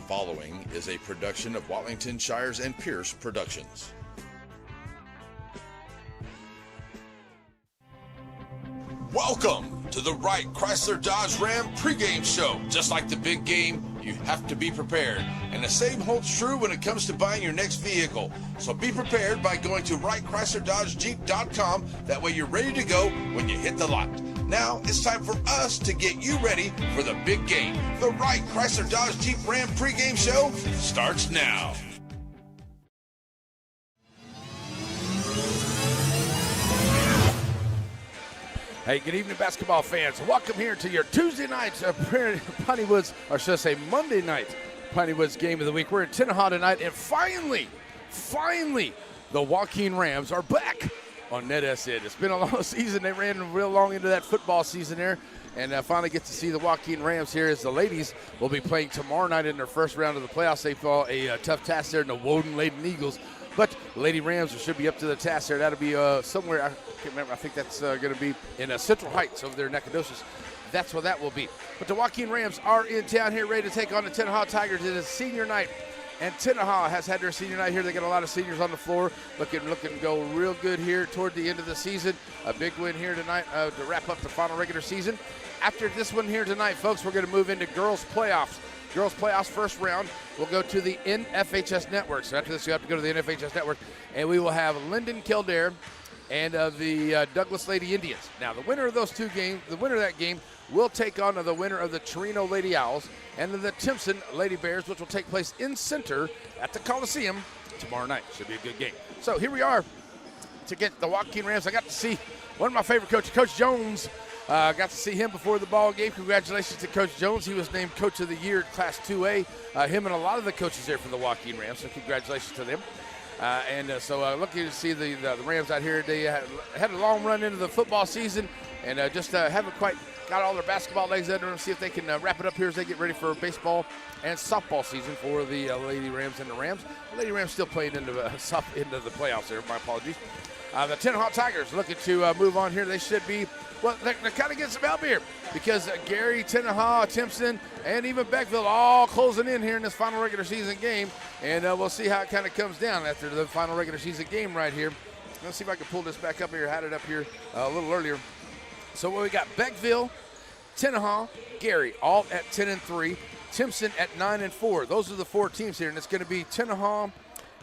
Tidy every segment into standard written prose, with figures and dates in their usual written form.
following is a production of Watlington Shires and Pierce Productions. Welcome to the Wright Chrysler Dodge Ram pregame show. Just like the big game, you have to be prepared. And the same holds true when it comes to buying your next vehicle. So be prepared by going to WrightChryslerDodgeJeep.com. That way you're ready to go when you hit the lot. Now it's time for us to get you ready for the big game. The Wright Chrysler Dodge Jeep Ram pregame show starts now. Hey, good evening, basketball fans. Welcome here to your Tuesday night Piney Woods, or should I say Monday night Piney Woods game of the week. We're in Tenaha tonight, and finally, the Joaquin Rams are back on NetSN. It's been a long season. They ran real long into that football season there, and finally get to see the Joaquin Rams here as the ladies will be playing tomorrow night in their first round of the playoffs. They fall a tough task there in the Woden-laden Eagles. But Lady Rams should be up to the task there. That'll be somewhere, I can't remember, I think that's going to be in Central Heights over there in Nacogdoches. That's where that will be. But the Joaquin Rams are in town here ready to take on the Tenaha Tigers. It is senior night, and Tenaha has had their senior night here. They got a lot of seniors on the floor, looking to go real good here toward the end of the season. A big win here tonight to wrap up the final regular season. After this one here tonight, folks, we're going to move into girls playoffs. Girls playoffs first round will go to the NFHS network. So after this, you have to go to the NFHS network, and we will have Linden Kildare and the Douglas Lady Indians. Now, the winner of those two games, the winner of that game, will take on the winner of the Torino Lady Owls and the Timpson Lady Bears, which will take place in Center at the Coliseum tomorrow night. Should be a good game. So here we are to get the Joaquin Rams. I got to see one of my favorite coaches, Coach Jones. Got to see him before the ball game. Congratulations to Coach Jones. He was named Coach of the Year at Class 2A. Him and a lot of the coaches there for the Joaquin Rams, so congratulations to them. So looking to see the Rams out here. They had a long run into the football season and just haven't quite got all their basketball legs under them. See if they can wrap it up here as they get ready for baseball and softball season for the Lady Rams and the Rams. The Lady Rams still playing into the playoffs there. My apologies. The Tenaha Tigers looking to move on here. They should be, well, they're kind of getting some help here because Gary, Tenaha, Timpson, and even Beckville all closing in here in this final regular season game. And we'll see how it kind of comes down after the final regular season game right here. Let's see if I can pull this back up here. I had it up here a little earlier. So we got Beckville, Tenaha, Gary, all at 10-3. Timpson at 9-4. Those are the four teams here, and it's going to be Tenaha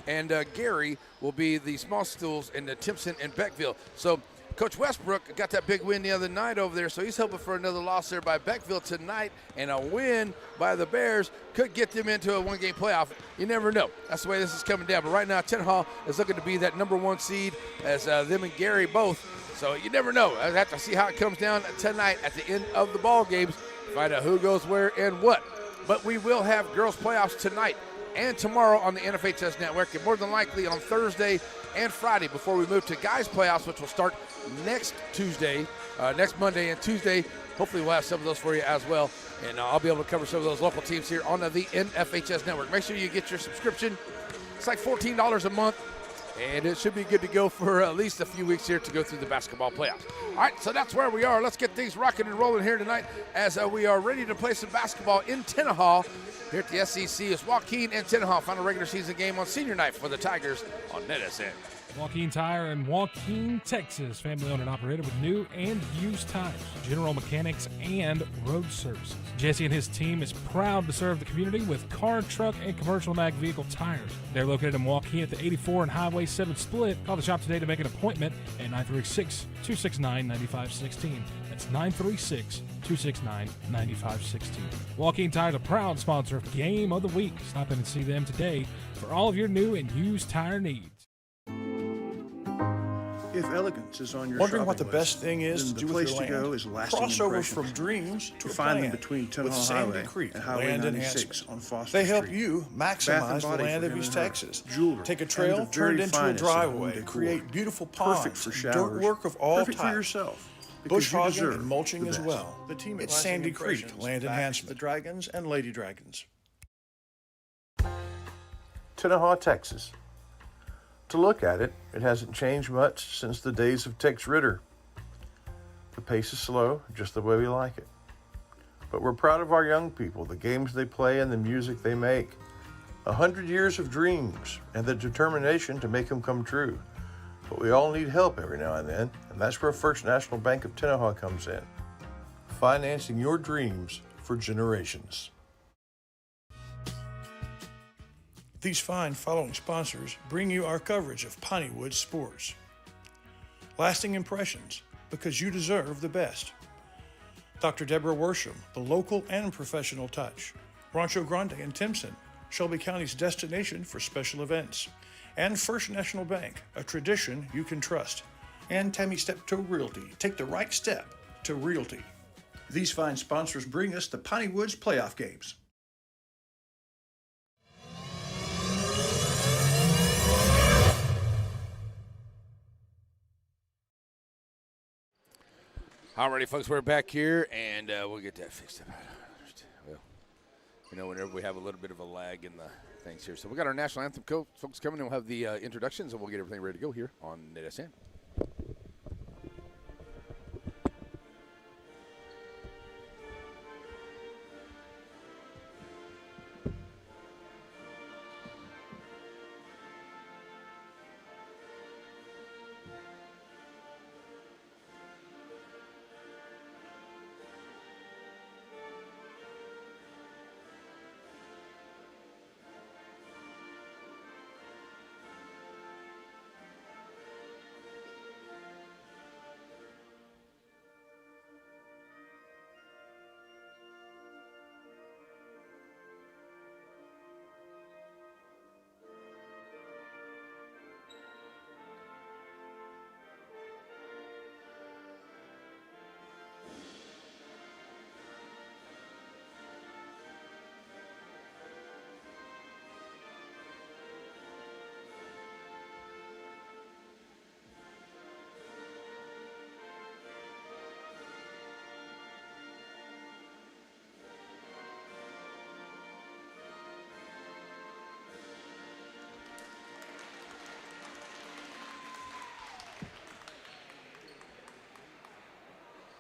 and Gary will be the small stools in the Timpson and Beckville. So Coach Westbrook got that big win the other night over there, so he's hoping for another loss there by Beckville tonight, and a win by the Bears could get them into a one-game playoff. You never know. That's the way this is coming down. But right now, Tenaha is looking to be that number one seed as them and Gary both. So you never know. I have to see how it comes down tonight at the end of the ball games, find out who goes where and what. But we will have girls playoffs tonight and tomorrow on the NFHS network, and more than likely on Thursday and Friday before we move to guys playoffs, which will start next Monday and Tuesday. Hopefully we'll have some of those for you as well, and I'll be able to cover some of those local teams here on the NFHS network. Make sure you get your subscription. It's like $14 a month, and it should be good to go for at least a few weeks here to go through the basketball playoffs. All right, so that's where we are. Let's get things rocking and rolling here tonight as we are ready to play some basketball in Tenaha. Here at the SEC is Joaquin and Tenaha, final regular season game on senior night for the Tigers on NetSN. Joaquin Tire in Joaquin, Texas. Family owned and operated with new and used tires, general mechanics, and road services. Jesse and his team is proud to serve the community with car, truck, and commercial mag vehicle tires. They're located in Joaquin at the 84 and Highway 7 split. Call the shop today to make an appointment at 936-269-9516. That's 936-269-9516. Joaquin Tire is a proud sponsor of Game of the Week. Stop in and see them today for all of your new and used tire needs. If elegance is on your wondering what the list, best thing is to then do the with place your to land? go is Lasting Crossovers Impressions. from dreams to You find them plan between with Tenaha Sandy Highway Creek and Highway Land 96 Enhancement. on Foster They help Street. you Bath maximize and the Body land for of East Women and Texas. jewelry, Take a and trail, the turn it very into a finest in home driveway, decor. create beautiful Perfect ponds, for dirt showers. work of all Perfect types. for yourself. Bush because you hogging deserve and mulching the as best. well. The team at It's Lasting Sandy Creek Impressions Land backs Enhancement. the Dragons and Lady Dragons. Tenaha, Texas. To look at it, it hasn't changed much since the days of Tex Ritter. The pace is slow, just the way we like it. But we're proud of our young people, the games they play and the music they make. 100 years of dreams and the determination to make them come true. But we all need help every now and then, and that's where First National Bank of Tenaha comes in. Financing your dreams for generations. These fine following sponsors bring you our coverage of Pineywood sports. Lasting impressions, because you deserve the best. Dr. Deborah Worsham, the local and professional touch. Rancho Grande and Timpson, Shelby County's destination for special events. And First National Bank, a tradition you can trust. And Tammy Steptoe Realty, take the right step to realty. These fine sponsors bring us the Pineywood's playoff games. Alrighty, folks, we're back here, and we'll get that fixed up. Well, whenever we have a little bit of a lag in the things here. So we got our national anthem folks coming, and we'll have the introductions, and we'll get everything ready to go here on NetSN.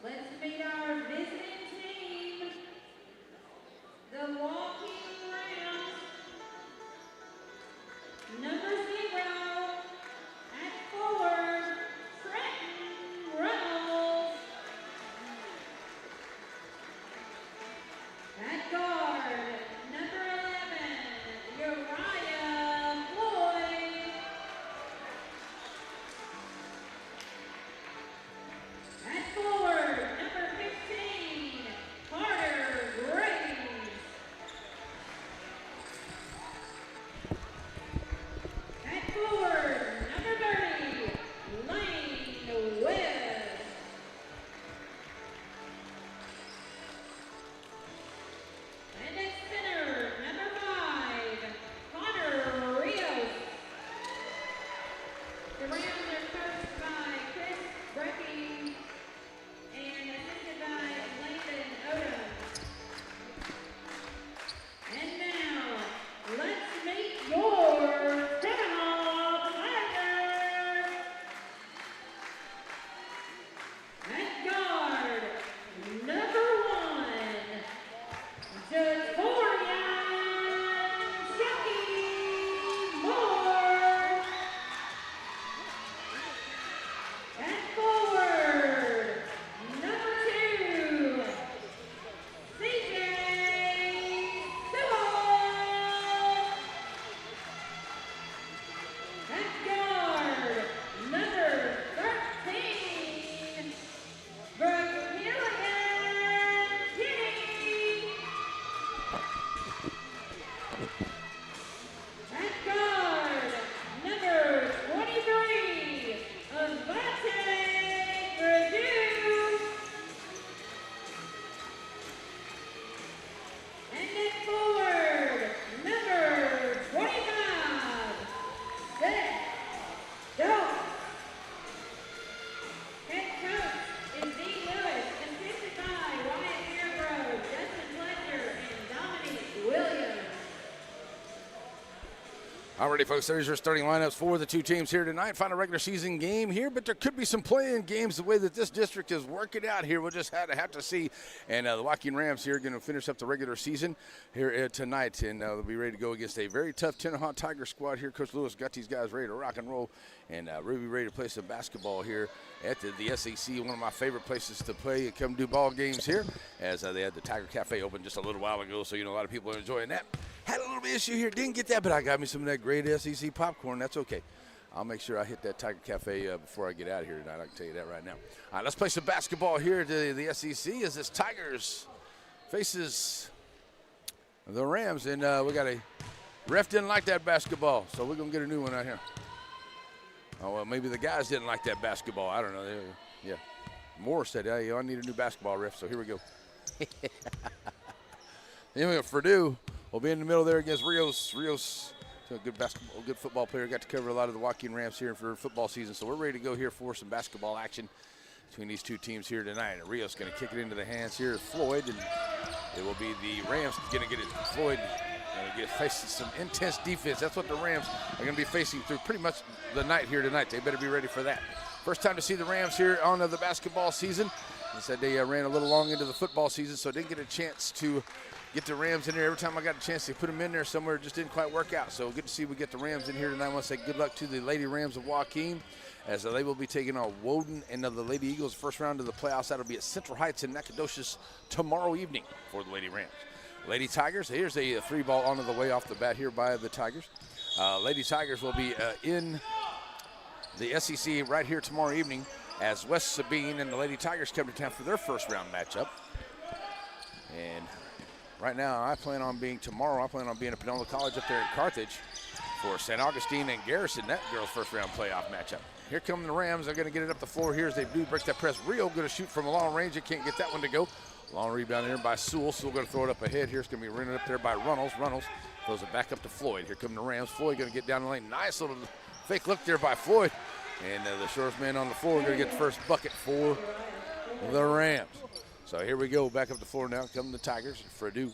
Let's meet our visiting team, the Joaquin Rams. Number 0 at forward, Trenton Reynolds. At guard, number 11, Uriah Floyd. At forward, number 15, Carter Graves. At forward, number 30, Lane Webb. And at center, number 5, Connor Rios. The Rams are coached by Chris Brecky and assisted by Landon Odom. And now, let's meet your Tenaha Tigers. At guard, number 1, Victoria Jackie Moore. Alrighty, folks, there's your starting lineups for the two teams here tonight. Final regular season game here, but there could be some play-in games the way that this district is working out here. We'll just have to see. And the Joaquin Rams here are going to finish up the regular season here tonight, and they'll be ready to go against a very tough Tenaha Tiger squad here. Coach Lewis got these guys ready to rock and roll and really ready to play some basketball here at the SEC, one of my favorite places to play and come do ball games here, as they had the Tiger Cafe open just a little while ago, so you know a lot of people are enjoying that. Had a little bit of issue here, didn't get that, but I got me some of that great SEC popcorn. That's okay. I'll make sure I hit that Tiger Cafe before I get out of here tonight. I can tell you that right now. All right, let's play some basketball here at the SEC as this Tigers faces the Rams, and we got a ref didn't like that basketball, so we're going to get a new one out here. Oh, well, maybe the guys didn't like that basketball. I don't know. Yeah. Moore said, hey, I need a new basketball ref, so here we go. Anyway, Purdue will be in the middle there against Rios. Rios, a good basketball, good football player. Got to cover a lot of the Joaquin Rams here for football season, so we're ready to go here for some basketball action between these two teams here tonight. And Rios going to kick it into the hands here of Floyd, and it will be the Rams going to get it. Floyd facing some intense defense. That's what the Rams are going to be facing through pretty much the night here tonight. They better be ready for that. First time to see the Rams here on the basketball season. They said they ran a little long into the football season, so didn't get a chance to get the Rams in there. Every time I got a chance to put them in there somewhere, it just didn't quite work out. So good to see we get the Rams in here tonight. I want to say good luck to the Lady Rams of Joaquin, as they will be taking on Woden and the Lady Eagles first round of the playoffs. That'll be at Central Heights in Nacogdoches tomorrow evening for the Lady Rams. Lady Tigers, here's a three ball onto the way off the bat here by the Tigers. Lady Tigers will be in the SEC right here tomorrow evening as West Sabine and the Lady Tigers come to town for their first round matchup. And right now, I plan on being at Panola College up there in Carthage for St. Augustine and Garrison, that girls' first round playoff matchup. Here come the Rams. They're going to get it up the floor here as they do break that press. Rio going to shoot from a long range. They can't get that one to go. Long rebound there by Sewell. Sewell going to throw it up ahead here. It's going to be running up there by Runnels. Runnels throws it back up to Floyd. Here come the Rams. Floyd going to get down the lane. Nice little fake look there by Floyd. And the shortest man on the floor going to get the first bucket for the Rams. So here we go. Back up the floor now. Come the Tigers. Purdue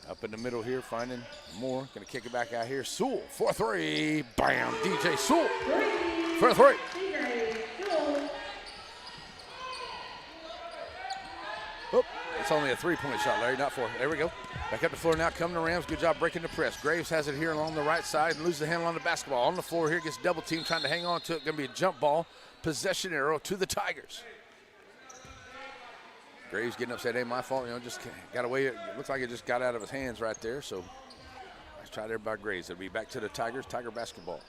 up in the middle here, finding Moore. Going to kick it back out here. Sewell for three. Bam. DJ Sewell for three. Oh, it's only a three-point shot, Larry, not four. There we go. Back up the floor now. Come the Rams. Good job breaking the press. Graves has it here along the right side and loses the handle on the basketball. On the floor here, gets double team, trying to hang on to it. Going to be a jump ball. Possession arrow to the Tigers. Graves getting upset. Ain't my fault. Just got away. It looks like it just got out of his hands right there. So nice try there by Graves. It'll be back to the Tigers. Tiger basketball.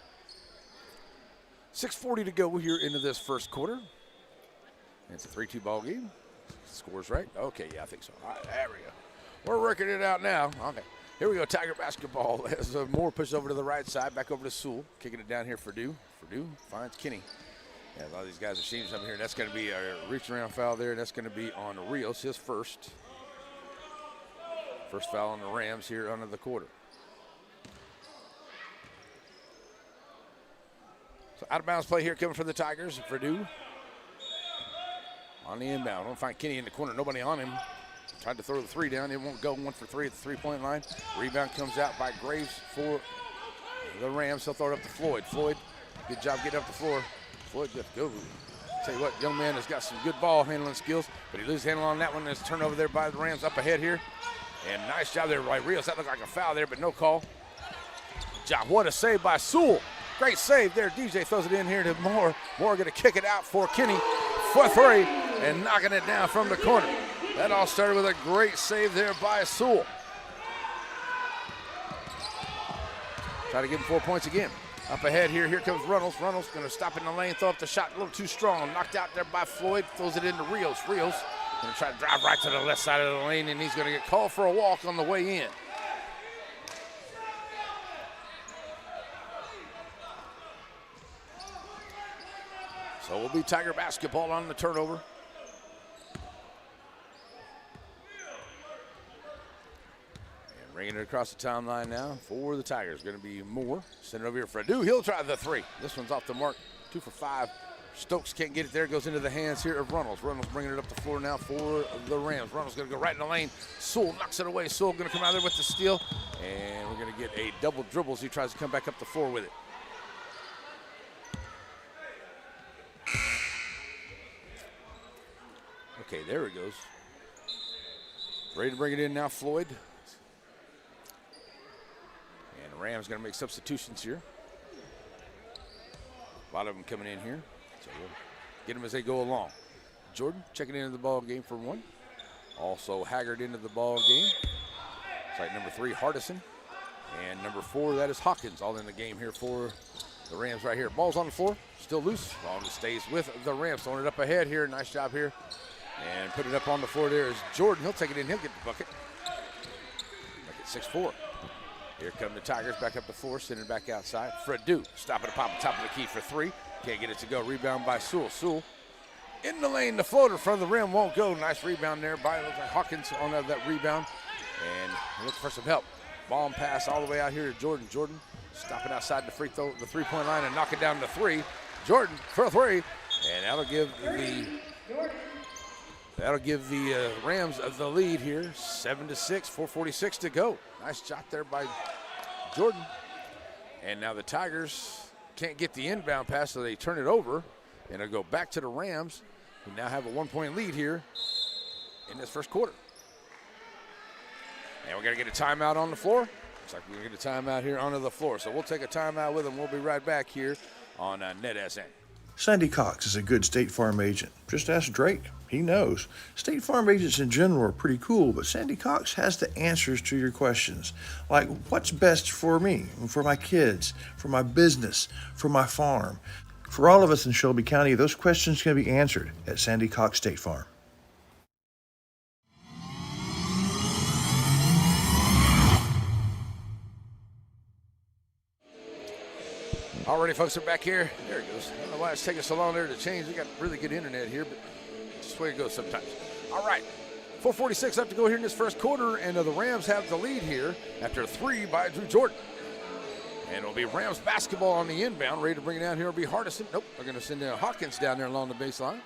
6:40 to go here into this first quarter. It's a 3-2 ball game. Scores right? Okay, yeah, I think so. All right, there we go. We're working it out now. Okay, here we go. Tiger basketball as Moore pushes over to the right side, back over to Sewell. Kicking it down here for Purdue. Purdue finds Kinney. Yeah, a lot of these guys are seeing something here. That's going to be a reach around foul there. That's going to be on Rios, his first. First foul on the Rams here under the quarter. So out of bounds play here coming for the Tigers. Purdue on the inbound. Don't find Kinney in the corner. Nobody on him. Tried to throw the three down. It won't go. 1 for 3 at the three-point line. Rebound comes out by Graves for the Rams. He'll throw it up to Floyd. Floyd, good job getting up the floor. Floyd, good go. Tell you what, young man has got some good ball handling skills, but he loses handle on that one. There's a turnover there by the Rams up ahead here. And nice job there by Rios. That looked like a foul there, but no call. Job. What a save by Sewell. Great save there. DJ throws it in here to Moore. Moore going to kick it out for Kinney for three and knocking it down from the corner. That all started with a great save there by Sewell. Try to give him 4 points again. Up ahead here comes Runnels. Runnels going to stop in the lane, throw up the shot a little too strong. Knocked out there by Floyd, throws it into Rios. Rios going to try to drive right to the left side of the lane, and he's going to get called for a walk on the way in. So we'll be Tiger basketball on the turnover. And bringing it across the timeline now for the Tigers. Going to be Moore. Send it over here for Purdue. He'll try the three. This one's off the mark. 2 for 5 Stokes can't get it there. Goes into the hands here of Runnels. Runnels bringing it up the floor now for the Rams. Runnels going to go right in the lane. Sewell knocks it away. Sewell going to come out there with the steal. And we're going to get a double dribble as he tries to come back up the floor with it. Okay, there it goes. Ready to bring it in now, Floyd. And the Rams going to make substitutions here. A lot of them coming in here. So we'll get them as they go along. Jordan checking into the ball game for one. Also Haggard into the ball game. It's like number 3, Hardison. And number 4, that is Hawkins, all in the game here for the Rams right here. Ball's on the floor, still loose. Ball stays with the Rams. Throwing it up ahead here. Nice job here. And put it up on the floor there is Jordan. He'll take it in. He'll get the bucket. Make it 6-4. Here come the Tigers back up the floor, sending it back outside. Fredu stopping to pop on top of the key for 3. Can't get it to go. Rebound by Sewell. Sewell in the lane. The floater from the rim won't go. Nice rebound there by Hawkins on that rebound. And looking for some help. Ball and pass all the way out here to Jordan. Jordan stopping outside the three-point line and knocking down the 3. Jordan for 3. And that'll give the Rams the lead here. 7-6, 4:46 to go. Nice shot there by Jordan. And now the Tigers can't get the inbound pass, so they turn it over. And it'll go back to the Rams, who now have a 1-point lead here in this first quarter. And we're going to get a timeout on the floor. Looks like we're going to get a timeout here onto the floor. So we'll take a timeout with them. We'll be right back here on NetSN. Sandy Cox is a good State Farm agent. Just ask Drake. He knows. State Farm agents in general are pretty cool, but Sandy Cox has the answers to your questions. Like, what's best for me, for my kids, for my business, for my farm? For all of us in Shelby County, those questions can be answered at Sandy Cox State Farm. Alrighty, folks, we're back here. There it goes. I don't know why it's taking so long there to change. We got really good internet here, but it's just the way it goes sometimes. All right, 4:46 left to go here in this first quarter, and the Rams have the lead here after a 3 by Drew Jordan. And it'll be Rams basketball on the inbound. Ready to bring it down here will be Hardison. Nope, they're going to send Hawkins down there along the baseline.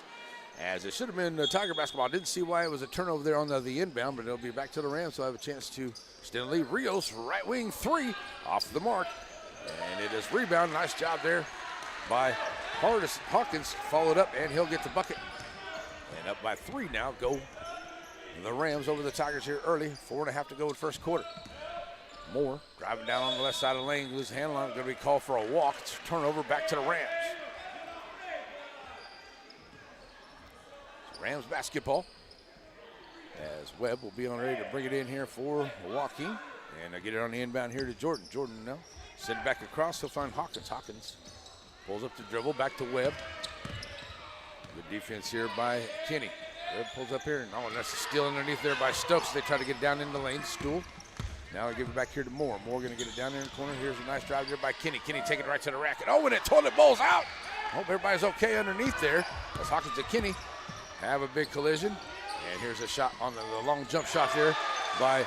As it should have been Tiger basketball. I didn't see why it was a turnover there on the inbound, but it'll be back to the Rams, so I have a chance to extend the lead. Rios, right wing 3, off the mark. And it is rebound. Nice job there by Hawkins. Followed up, and he'll get the bucket. And up by 3 now go the Rams over the Tigers here early. 4.5 to go in first quarter. Moore driving down on the left side of the lane. Lose handle on it. Going to be called for a walk. It's a turnover back to the Rams. Rams basketball. As Webb will be on ready to bring it in here for Joaquin. And they get it on the inbound here to Jordan. Jordan now send it back across. He'll find Hawkins. Hawkins pulls up the dribble. Back to Webb. Good defense here by Kenny. Webb pulls up here. And that's a steal underneath there by Stokes. They try to get it down in the lane. Stool. Now they give it back here to Moore. Moore going to get it down there in the corner. Here's a nice drive here by Kenny. Kenny taking it right to the racket. Oh, and it toilet bowls out. Hope everybody's okay underneath there. As Hawkins and Kenny have a big collision. And here's a shot on the long jump shot there by,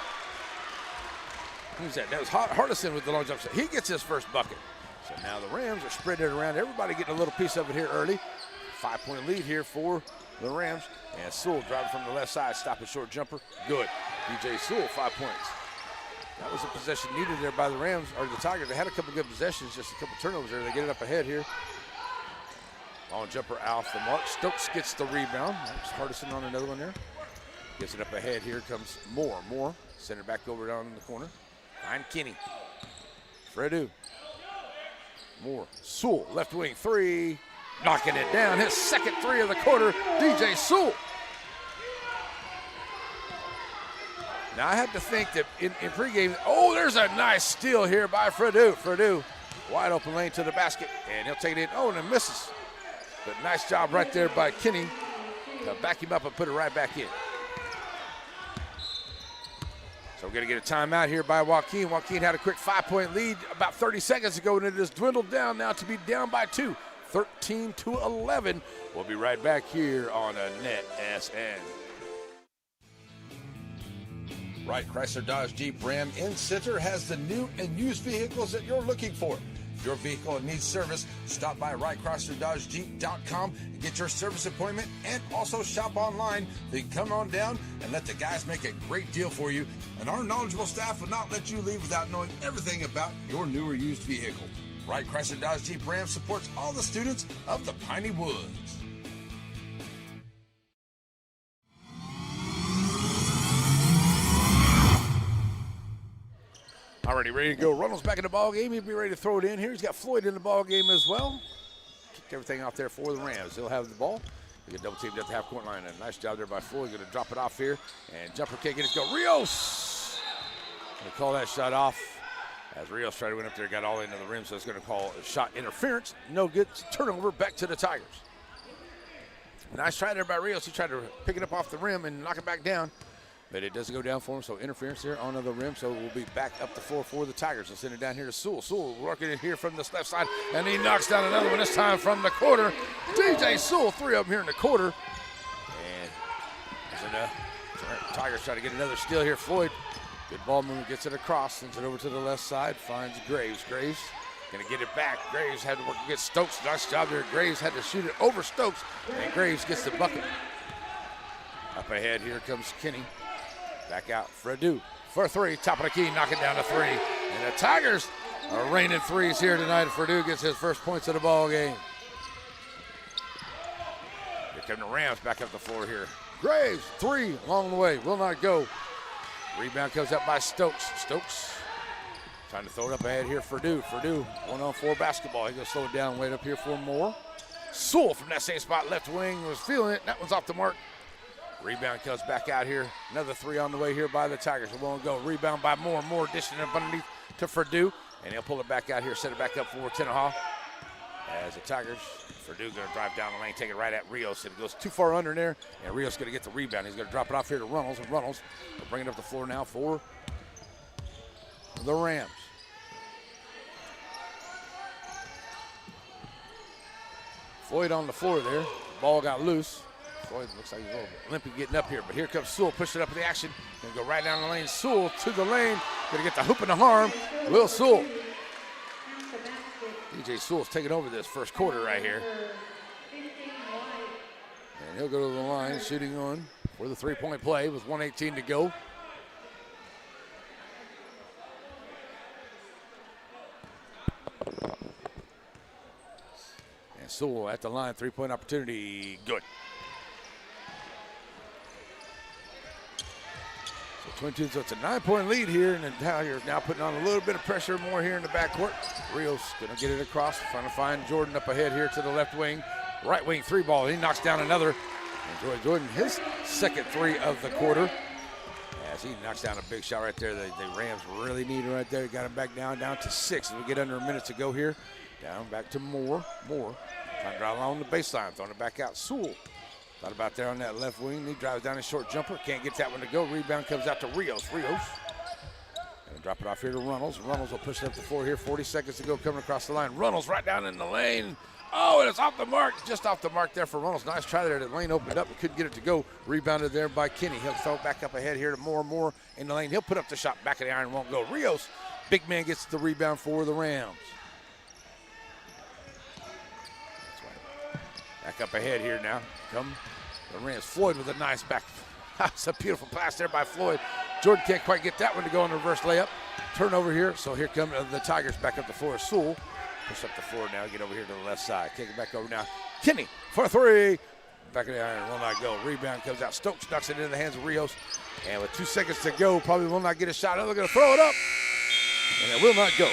who's that? That was Hardison with the long jump shot. He gets his first bucket. So now the Rams are spreading it around. Everybody getting a little piece of it here early. 5-point lead here for the Rams. And Sewell driving from the left side, stopping short jumper. Good. DJ Sewell, 5 points. That was a possession needed there by the Rams, or the Tigers. They had a couple good possessions, just a couple turnovers there. They get it up ahead here. Long jumper off the mark. Stokes gets the rebound. That's Hardison on another one there. Gets it up ahead. Here comes Moore. Moore send it back over down in the corner. Find Kenny. Fredu. Moore. Sewell, left wing 3. Knocking it down. His second 3 of the quarter. DJ Sewell. Now, I had to think that in pregame, there's a nice steal here by Fredu. Fredu, wide open lane to the basket, and he'll take it in. Oh, and it misses. But nice job right there by Kenny to back him up and put it right back in. So we're going to get a timeout here by Joaquin. Joaquin had a quick 5-point lead about 30 seconds ago, and it has dwindled down now to be down by 2, 13-11. We'll be right back here on NetSN. Right, Chrysler Dodge Jeep Ram in Center has the new and used vehicles that you're looking for. If your vehicle needs service, stop by WrightChryslerDodgeJeep.com and get your service appointment, and also shop online. Then come on down and let the guys make a great deal for you. And our knowledgeable staff will not let you leave without knowing everything about your new or used vehicle. Wright Chrysler Dodge Jeep Ram supports all the students of the Piney Woods. Already ready to go. Reynolds back in the ball game. He'll be ready to throw it in here. He's got Floyd in the ball game as well. Kicked everything out there for the Rams. He'll have the ball. He get double teamed at the half-court line. A nice job there by Floyd. Going to drop it off here. And jumper can't get it. Go. Rios. Going to call that shot off. As Rios tried to win up there, got all into the rim, so it's going to call a shot interference. No good. Turnover back to the Tigers. Nice try there by Rios. He tried to pick it up off the rim and knock it back down, but it doesn't go down for him, so interference there on the rim, so we'll be back up the floor for the Tigers. They'll send it down here to Sewell. Sewell working it here from this left side, and he knocks down another one, this time from the quarter. DJ Sewell, 3 of them here in the quarter. And the Tigers try to get another steal here. Floyd, good ball movement, gets it across, sends it over to the left side, finds Graves. Graves gonna get it back. Graves had to work against Stokes. Nice job there. Graves had to shoot it over Stokes, and Graves gets the bucket. Up ahead, here comes Kenny. Back out, Fredu for 3, top of the key, knock it down to 3. And the Tigers are raining threes here tonight. Fredu gets his first points of the ball game. Here come the Rams back up the floor here. Graves, 3 along the way, will not go. Rebound comes up by Stokes. Stokes trying to throw it up ahead here. Fredu, 1-on-4 basketball. He's gonna slow it down, wait up here for more. Sewell from that same spot, left wing, was feeling it. That one's off the mark. Rebound comes back out here. Another 3 on the way here by the Tigers. It won't go. Rebound by Moore dishing it up underneath to Fredu. And he'll pull it back out here, set it back up for Tenaha. As the Tigers, Fredu going to drive down the lane, take it right at Rios. And it goes too far under there, and Rios going to get the rebound. He's going to drop it off here to Reynolds. And Reynolds will bring it up the floor now for the Rams. Floyd on the floor there. Ball got loose. Floyd looks like he's a little limpy getting up here, but here comes Sewell, pushing it up in the action. Gonna go right down the lane. Sewell to the lane. Gonna get the hoop and the harm. Will Sewell. DJ Sewell's taking over this first quarter right here. And he'll go to the line, shooting on for the 3-point play with 1:18 to go. And Sewell at the line, 3-point opportunity, good. So it's a 9-point lead here, and the Tigers now putting on a little bit of pressure more here in the backcourt. Rios gonna get it across, trying to find Jordan up ahead here to the left wing. Right wing 3 ball, he knocks down another. And Jordan, his second 3 of the quarter. As he knocks down a big shot right there, the Rams really need it right there. Got him back down to 6 as we get under a minute to go here. Down back to Moore, trying to drive along the baseline, throwing it back out. Sewell. Thought about there on that left wing. He drives down his short jumper. Can't get that one to go. Rebound comes out to Rios. Gonna drop it off here to Reynolds. Reynolds will push it up the floor here. 40 seconds to go coming across the line. Reynolds right down in the lane. Oh, and it's off the mark. Just off the mark there for Reynolds. Nice try there. The lane opened up. But couldn't get it to go. Rebounded there by Kenny. He'll throw it back up ahead here to Moore in the lane. He'll put up the shot. Back of the iron. Won't go. Rios, big man, gets the rebound for the Rams. That's right. Back up ahead here now. Come the Rams. Floyd with a nice back. That's a beautiful pass there by Floyd. Jordan can't quite get that one to go on the reverse layup. Turnover here. So here come the Tigers back up the floor. Sewell push up the floor now. Get over here to the left side. Kick it back over now. Kenny for 3. Back of the iron. Will not go. Rebound comes out. Stokes knocks it into the hands of Rios. And with 2 seconds to go, probably will not get a shot. They're going to throw it up. And it will not go.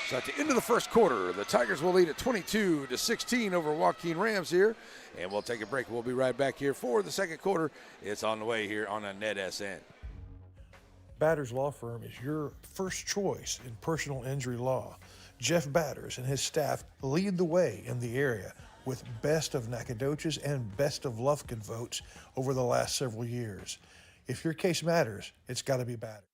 So at the end of the first quarter, the Tigers will lead at 22-16 over Joaquin Rams here. And we'll take a break. We'll be right back here for the second quarter. It's on the way here on a NetSN. Batters Law Firm is your first choice in personal injury law. Jeff Batters and his staff lead the way in the area with best of Nacogdoches and best of Lufkin votes over the last several years. If your case matters, it's got to be Batters.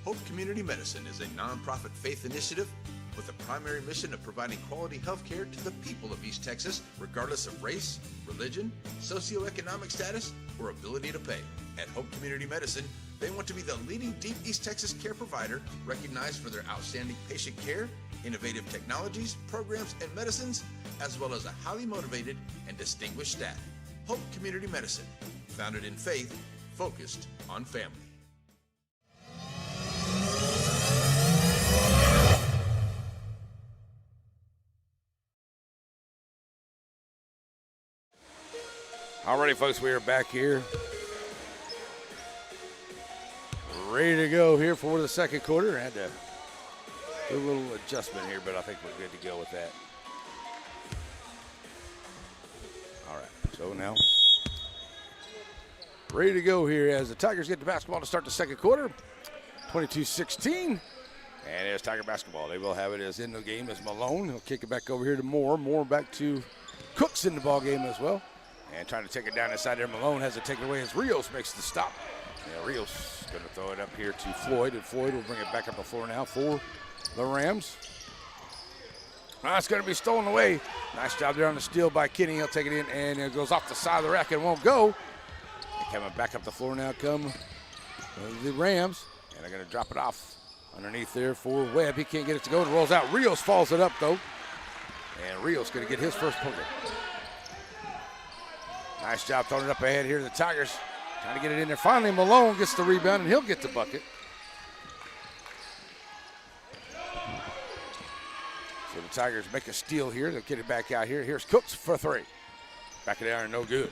Hope Community Medicine is a nonprofit faith initiative with a primary mission of providing quality health care to the people of East Texas, regardless of race, religion, socioeconomic status, or ability to pay. At Hope Community Medicine, they want to be the leading deep East Texas care provider recognized for their outstanding patient care, innovative technologies, programs, and medicines, as well as a highly motivated and distinguished staff. Hope Community Medicine, founded in faith, focused on family. Alrighty, folks, we are back here. Ready to go here for the second quarter. Had to do a little adjustment here, but I think we're good to go with that. All right, so now ready to go here as the Tigers get the basketball to start the second quarter. 22-16, and it's Tiger basketball. They will have it as in the game as Malone. He'll kick it back over here to Moore. Moore back to Cooks in the ball game as well. And trying to take it down inside there. Malone has it taken away as Rios makes the stop. Yeah, Rios going to throw it up here to Floyd, and Floyd will bring it back up the floor now for the Rams. It's going to be stolen away. Nice job there on the steal by Kenny. He'll take it in, and it goes off the side of the rack and won't go. And coming back up the floor now come the Rams, and they're going to drop it off underneath there for Webb. He can't get it to go. It rolls out. Rios follows it up, though. And Rios going to get his first poker. Nice job throwing it up ahead here to the Tigers. Trying to get it in there. Finally, Malone gets the rebound, and he'll get the bucket. So the Tigers make a steal here. They'll get it back out here. Here's Cooks for three. Back of the iron, no good.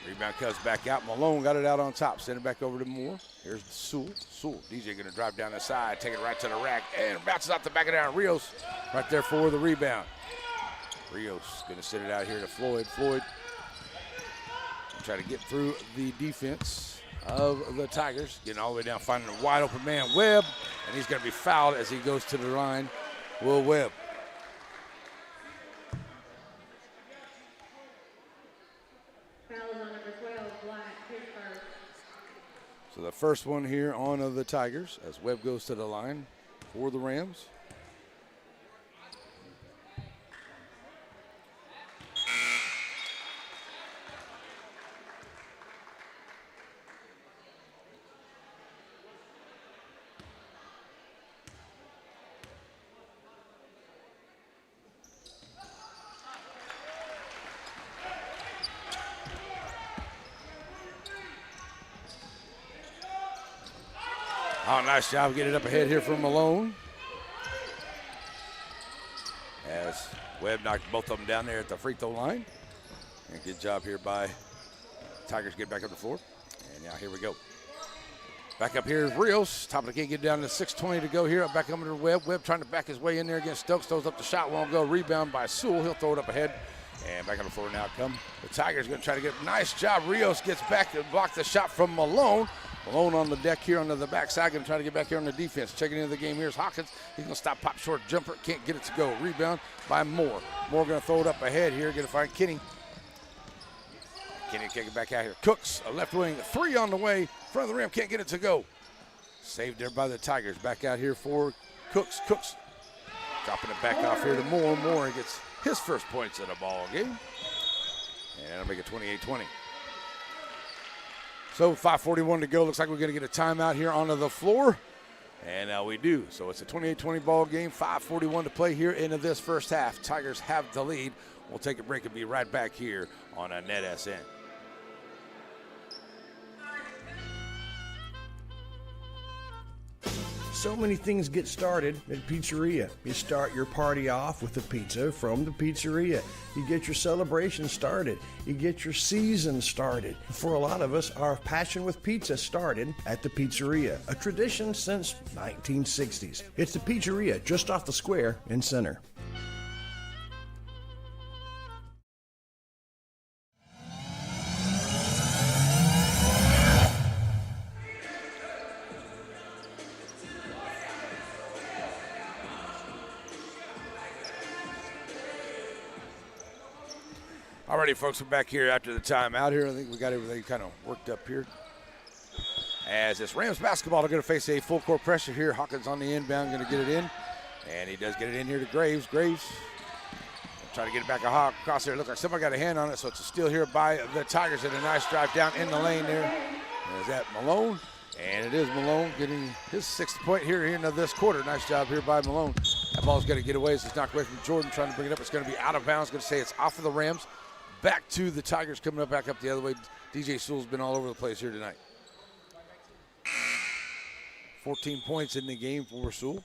Rebound comes back out. Malone got it out on top. Send it back over to Moore. Here's Sewell. DJ going to drive down the side, take it right to the rack, and bounces out the back of the iron. Rios right there for the rebound. Rios going to send it out here to Floyd. Floyd try to get through the defense of the Tigers. Getting all the way down, finding a wide open man, Webb, and he's going to be fouled as he goes to the line. Will Webb. Foul is on number 12, Black, his first. So the first one here on of the Tigers as Webb goes to the line for the Rams. Oh, nice job getting it up ahead here from Malone. As Webb knocked both of them down there at the free throw line. And good job here by Tigers get back up the floor. And now here we go. Back up here is Rios. Top of the key, get down to 6:20 to go here. Back up to Webb. Webb trying to back his way in there against Stokes. Throws up the shot, won't go. Rebound by Sewell. He'll throw it up ahead. And back on the floor now come the Tigers going to try to get, nice job. Rios gets back to block the shot from Malone. Malone on the deck here under the backside, going to try to get back here on the defense. Checking into the game here is Hawkins. He's going to stop, pop short jumper. Can't get it to go. Rebound by Moore. Moore going to throw it up ahead here. Going to find Kenny. Kenny kick it back out here. Cooks, a left wing, three on the way. Front of the rim, can't get it to go. Saved there by the Tigers. Back out here for Cooks. Cooks dropping it back off here to Moore. Moore gets his first points in the ball game. And that'll make it 28-20. So 5:41 to go. Looks like we're going to get a timeout here onto the floor. And we do. So it's a 28-20 ball game. 5:41 to play here into this first half. Tigers have the lead. We'll take a break and be right back here on NetSN. So many things get started at Pizzeria. You start your party off with a pizza from the pizzeria. You get your celebration started. You get your season started. For a lot of us, our passion with pizza started at the Pizzeria, a tradition since 1960s. It's the Pizzeria just off the square in Center. Alrighty, folks, we're back here after the timeout here. I think we got everything kind of worked up here. As this Rams basketball, they're going to face a full court pressure here. Hawkins on the inbound, going to get it in. And he does get it in here to Graves. Graves trying to get it back across there. Looks like somebody got a hand on it, so it's a steal here by the Tigers. And a nice drive down in the lane there. And is that Malone? And it is Malone getting his sixth point here into this quarter. Nice job here by Malone. That ball's going to get away as it's knocked away from Jordan, trying to bring it up. It's going to be out of bounds. Going to say it's off of the Rams. Back to the Tigers, coming up back up the other way. DJ Sewell's been all over the place here tonight. 14 points in the game for Sewell.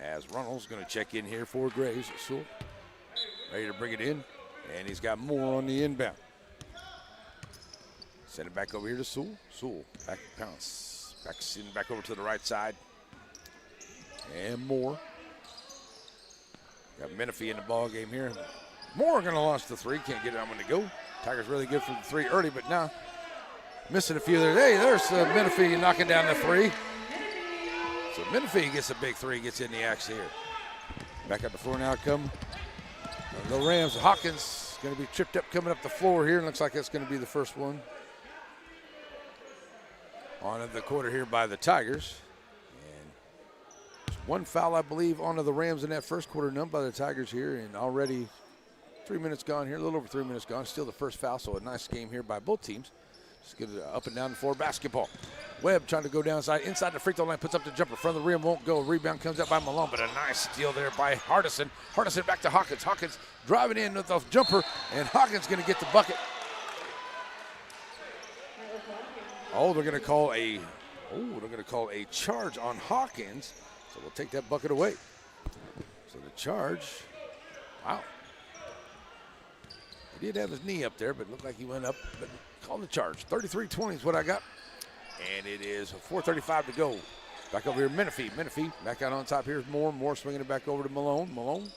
As Runnels going to check in here for Graves. Sewell ready to bring it in. And he's got Moore on the inbound. Send it back over here to Sewell. Sewell back bounce. Back over to the right side. And Moore. Got Menifee in the ball game here. Moore going to launch the three. Can't get it on when to go. Tigers really good for the three early, but now missing a few there. Hey, there's Menifee knocking down the three. So Menifee gets a big three, gets in the action here. Back up the floor now come the Rams. Hawkins going to be tripped up coming up the floor here. Looks like that's going to be the first one on the quarter here by the Tigers. And one foul, I believe, onto the Rams in that first quarter, none by the Tigers here. And already 3 minutes gone here, a little over 3 minutes gone. Still the first foul, so a nice game here by both teams. Just get it up and down the floor basketball. Webb trying to go downside, inside the free throw line, puts up the jumper. Front of the rim, won't go. Rebound comes out by Malone, but a nice steal there by Hardison. Hardison back to Hawkins. Hawkins driving in with the jumper, and Hawkins going to get the bucket. Oh, they're going to call a charge on Hawkins. So we'll take that bucket away. So the charge, wow. He did have his knee up there, but it looked like he went up, but call the charge. 33-20 is what I got. And it is 4:35 to go. Back over here, Menifee. Menifee back out on top. Here's Moore. Moore swinging it back over to Malone. Malone.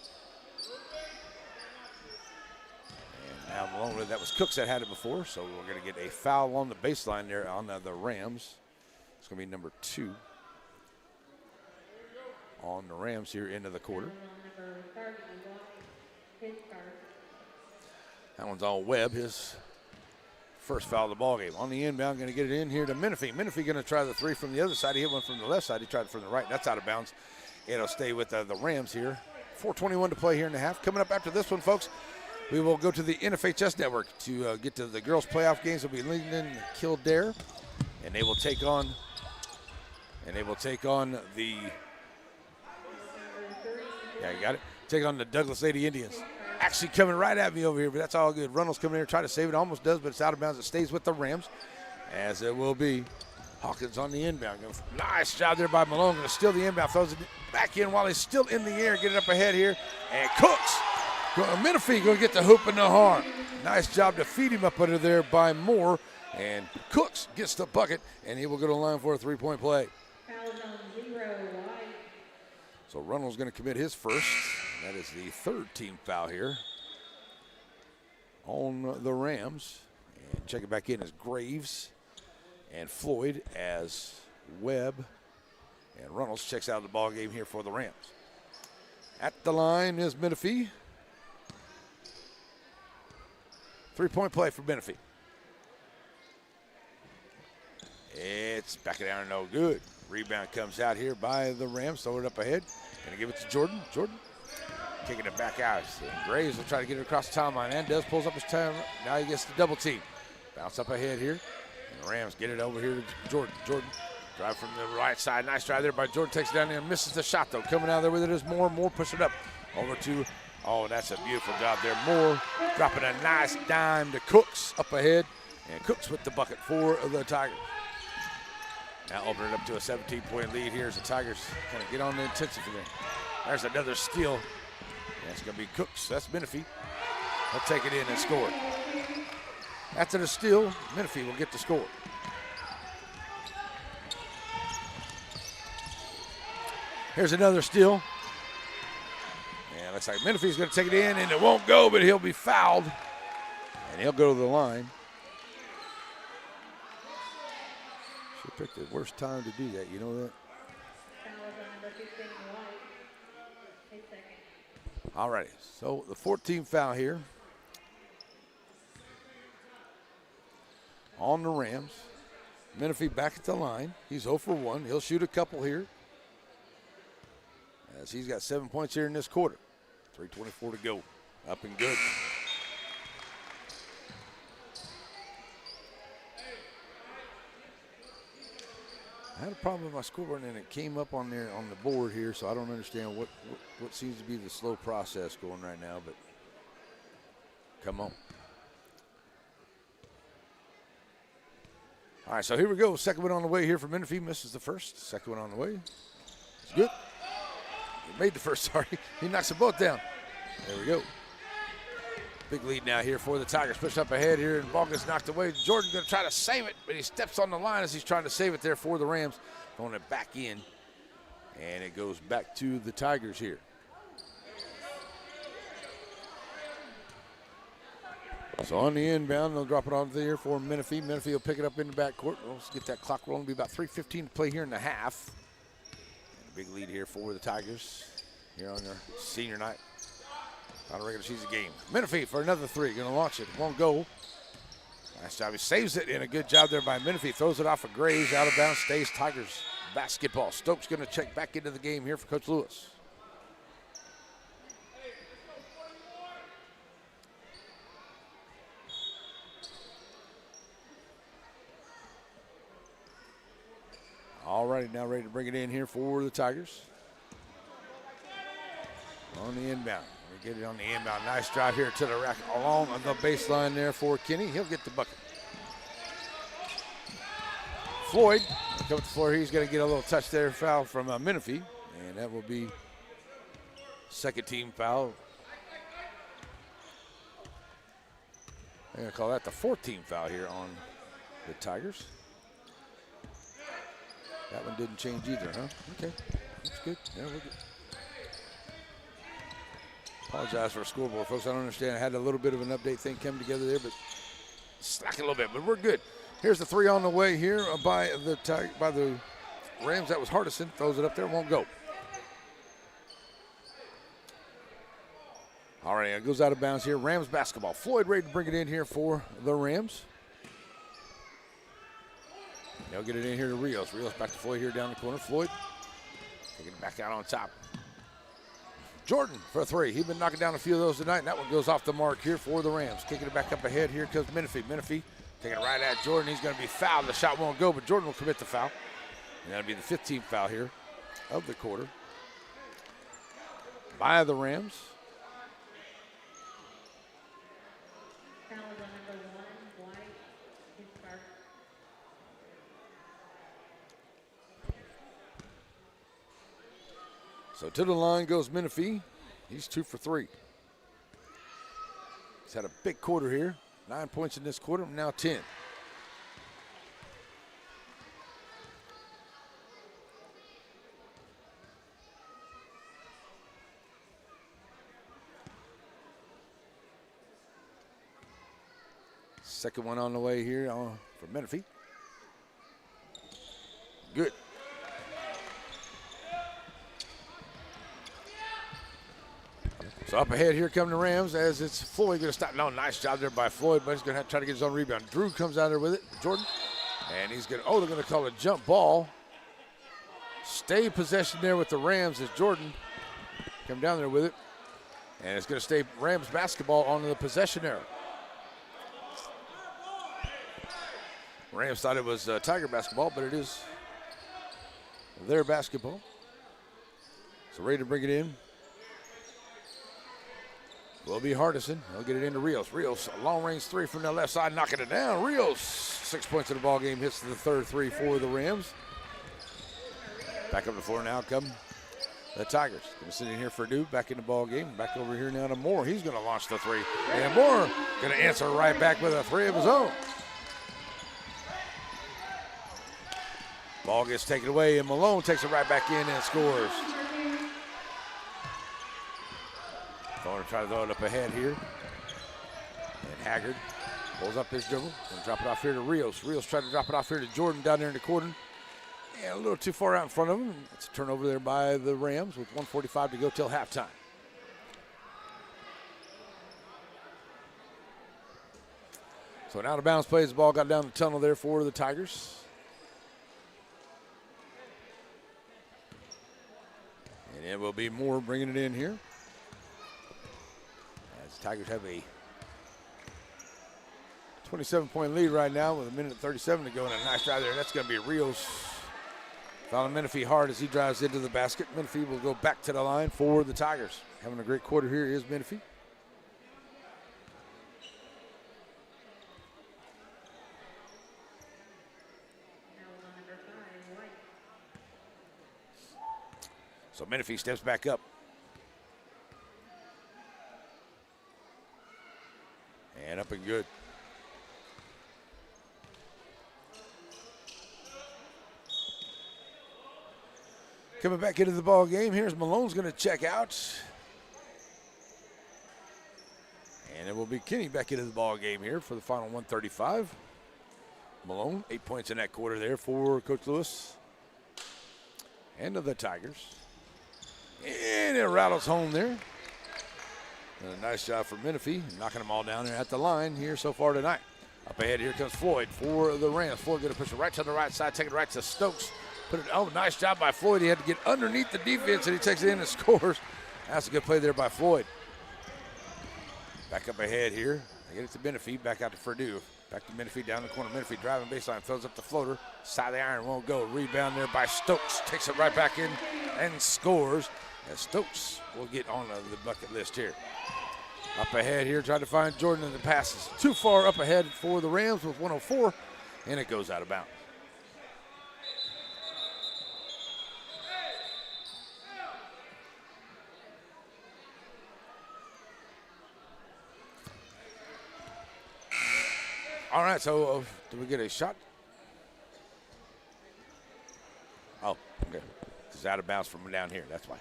And now Malone, that was Cooks that had it before, so we're going to get a foul on the baseline there on the Rams. It's going to be number 2 on the Rams here into the quarter. That one's all Webb, his first foul of the ball game. On the inbound, going to get it in here to Menifee. Menifee going to try the three from the other side. He hit one from the left side. He tried it from the right. That's out of bounds. It'll stay with the Rams here. 4:21 to play here in the half. Coming up after this one, folks, we will go to the NFHS network to get to the girls' playoff games. It'll be Lincoln Kildare, and they will take on the. Yeah, you got it. Take on the Douglas Lady Indians. Actually coming right at me over here, but that's all good. Runnels coming here, try to save it. Almost does, but it's out of bounds. It stays with the Rams, as it will be Hawkins on the inbound. Nice job there by Malone. Going to steal the inbound. Throws it back in while he's still in the air. Get it up ahead here. And Cooks. Menifee going to get the hoop and the harm. Nice job to feed him up under there by Moore. And Cooks gets the bucket, and he will go to the line for a three-point play. So Runnels going to commit his first. That is the third team foul here on the Rams. And check it back in as Graves and Floyd as Webb. And Runnels checks out of the ball game here for the Rams. At the line is Menifee. Three-point play for Menifee. It's back it down, no good. Rebound comes out here by the Rams. Throw it up ahead. Gonna give it to Jordan. Jordan kicking it back out. So Graves will try to get it across the timeline and does. Pulls up his time. Now he gets the double team. Bounce up ahead here. And the Rams get it over here to Jordan. Jordan drive from the right side. Nice drive there by Jordan. Takes it down there and misses the shot though. Coming out there with it is Moore. Moore push it up over to, oh, that's a beautiful job there. Moore dropping a nice dime to Cooks up ahead. And Cooks with the bucket for the Tigers. Now open it up to a 17-point lead here as the Tigers kind of get on the intensity there. There's another steal. That's going to be Cooks. That's Menifee. He'll take it in and score. After the steal, Menifee will get the score. Here's another steal. And looks like Menifee's going to take it in, and it won't go, but he'll be fouled. And he'll go to the line. Should pick the worst time to do that, you know that? All right, so the 14th foul here on the Rams. Menifee back at the line. He's 0 for 1. He'll shoot a couple here, as he's got 7 points here in this quarter. 3:24 to go. Up and good. I had a problem with my scoreboard, and it came up on there on the board here, so I don't understand what seems to be the slow process going right now, but come on. All right, so here we go. Second one on the way here for Menifee. Misses the first. Second one on the way. It's good. He made the first, sorry. He knocks them both down. There we go. Big lead now here for the Tigers. Push up ahead here, and ball gets knocked away. Jordan going to try to save it, but he steps on the line as he's trying to save it there for the Rams. Throwing it back in, and it goes back to the Tigers here. So on the inbound, they'll drop it on there for Menifee. Menifee will pick it up in the backcourt. Let's get that clock rolling. It'll be about 3:15 to play here in the half. And a big lead here for the Tigers here on their senior night. On a regular season game. Menifee for another three. Going to launch it. Won't go. Nice job. He saves it, and a good job there by Menifee. Throws it off of Graves. Out of bounds. Stays Tigers basketball. Stokes going to check back into the game here for Coach Lewis. All righty, now ready to bring it in here for the Tigers. On the inbound. We get it on the inbound. Nice drive here to the rack along the baseline there for Kenny. He'll get the bucket. Floyd, come to the floor. He's going to get a little touch there, foul from Menifee, and that will be second team foul. I'm going to call that the fourth team foul here on the Tigers. That one didn't change either, huh? Okay, that's good. Yeah, we're good. Apologize for a scoreboard, folks. I don't understand. I had a little bit of an update thing come together there, but slack a little bit, but we're good. Here's the three on the way here by the Rams. That was Hardison. Throws it up there, won't go. All right, it goes out of bounds here. Rams basketball. Floyd ready to bring it in here for the Rams. They'll get it in here to Rios. Rios back to Floyd here down the corner. Floyd taking it back out on top. Jordan for a three. He's been knocking down a few of those tonight, and that one goes off the mark here for the Rams. Kicking it back up ahead. Here comes Menifee. Menifee taking it right at Jordan. He's going to be fouled. The shot won't go, but Jordan will commit the foul. And that'll be the 15th foul here of the quarter by the Rams. Foul on number 1, White. His first. So to the line goes Menifee. He's 2 for 3. He's had a big quarter here. 9 points in this quarter, now 10. Second one on the way here for Menifee. Good. So up ahead here come the Rams as it's Floyd going to stop. No, nice job there by Floyd, but he's going to have to try to get his own rebound. Drew comes out there with it, Jordan. And he's going to, they're going to call it a jump ball. Stay possession there with the Rams as Jordan come down there with it. And it's going to stay Rams basketball on the possession arrow. Rams thought it was Tiger basketball, but it is their basketball. So ready to bring it in. Will be Hardison. He'll get it into Rios. Rios, a long-range three from the left side, knocking it down. Rios, 6 points in the ball game, hits the third three for the Rams. Back up the floor now come the Tigers. Going to sit in here for Duke, back in the ball game. Back over here now to Moore. He's going to launch the three. And Moore going to answer right back with a three of his own. Ball gets taken away, and Malone takes it right back in and scores. Going to try to throw it up ahead here. And Haggard pulls up his dribble and drop it off here to Rios. Rios tried to drop it off here to Jordan down there in the corner. Yeah, a little too far out in front of him. It's a turnover there by the Rams with 1:45 to go till halftime. So an out of bounds play as the ball got down the tunnel there for the Tigers. And it will be Moore bringing it in here. As the Tigers have a 27-point lead right now with 1:37 to go, and a nice drive there. That's going to be Rios Fouling Menifee hard as he drives into the basket. Menifee will go back to the line for the Tigers. Having a great quarter here is Menifee. So Menifee steps back up. And up and good. Coming back into the ball game, here's Malone's going to check out. And it will be Kinney back into the ball game here for the final 135. Malone, 8 points in that quarter there for Coach Lewis. And of the Tigers. And it rattles home there. And a nice job for Menifee, knocking them all down there at the line here so far tonight. Up ahead, here comes Floyd for the Rams. Floyd going to push it right to the right side, take it right to Stokes. Nice job by Floyd. He had to get underneath the defense, and he takes it in and scores. That's a good play there by Floyd. Back up ahead here. I get it to Menifee, back out to Purdue. Back to Menifee down the corner. Menifee driving baseline, throws up the floater. Side of the iron won't go. Rebound there by Stokes. Takes it right back in and scores. And Stokes will get on the bucket list here. Up ahead here, trying to find Jordan in the passes. Too far up ahead for the Rams with 104, and it goes out of bounds. All right, so did we get a shot? Oh, okay. It's out of bounds from down here, that's why.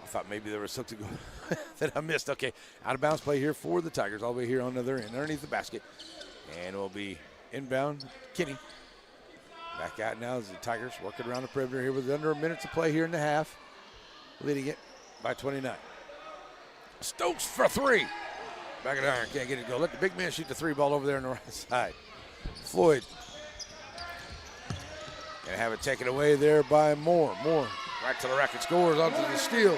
I thought maybe there was something that I missed. Okay, out of bounds play here for the Tigers, all the way here on the other end, underneath the basket. And it will be inbound, Kinney. Back out now as the Tigers working around the perimeter here with under a minute to play here in the half. Leading it by 29. Stokes for three. Back of the iron, can't get it to go. Let the big man shoot the three ball over there on the right side. Floyd. Gonna have it taken away there by Moore. Moore right to the rack and scores onto the steal.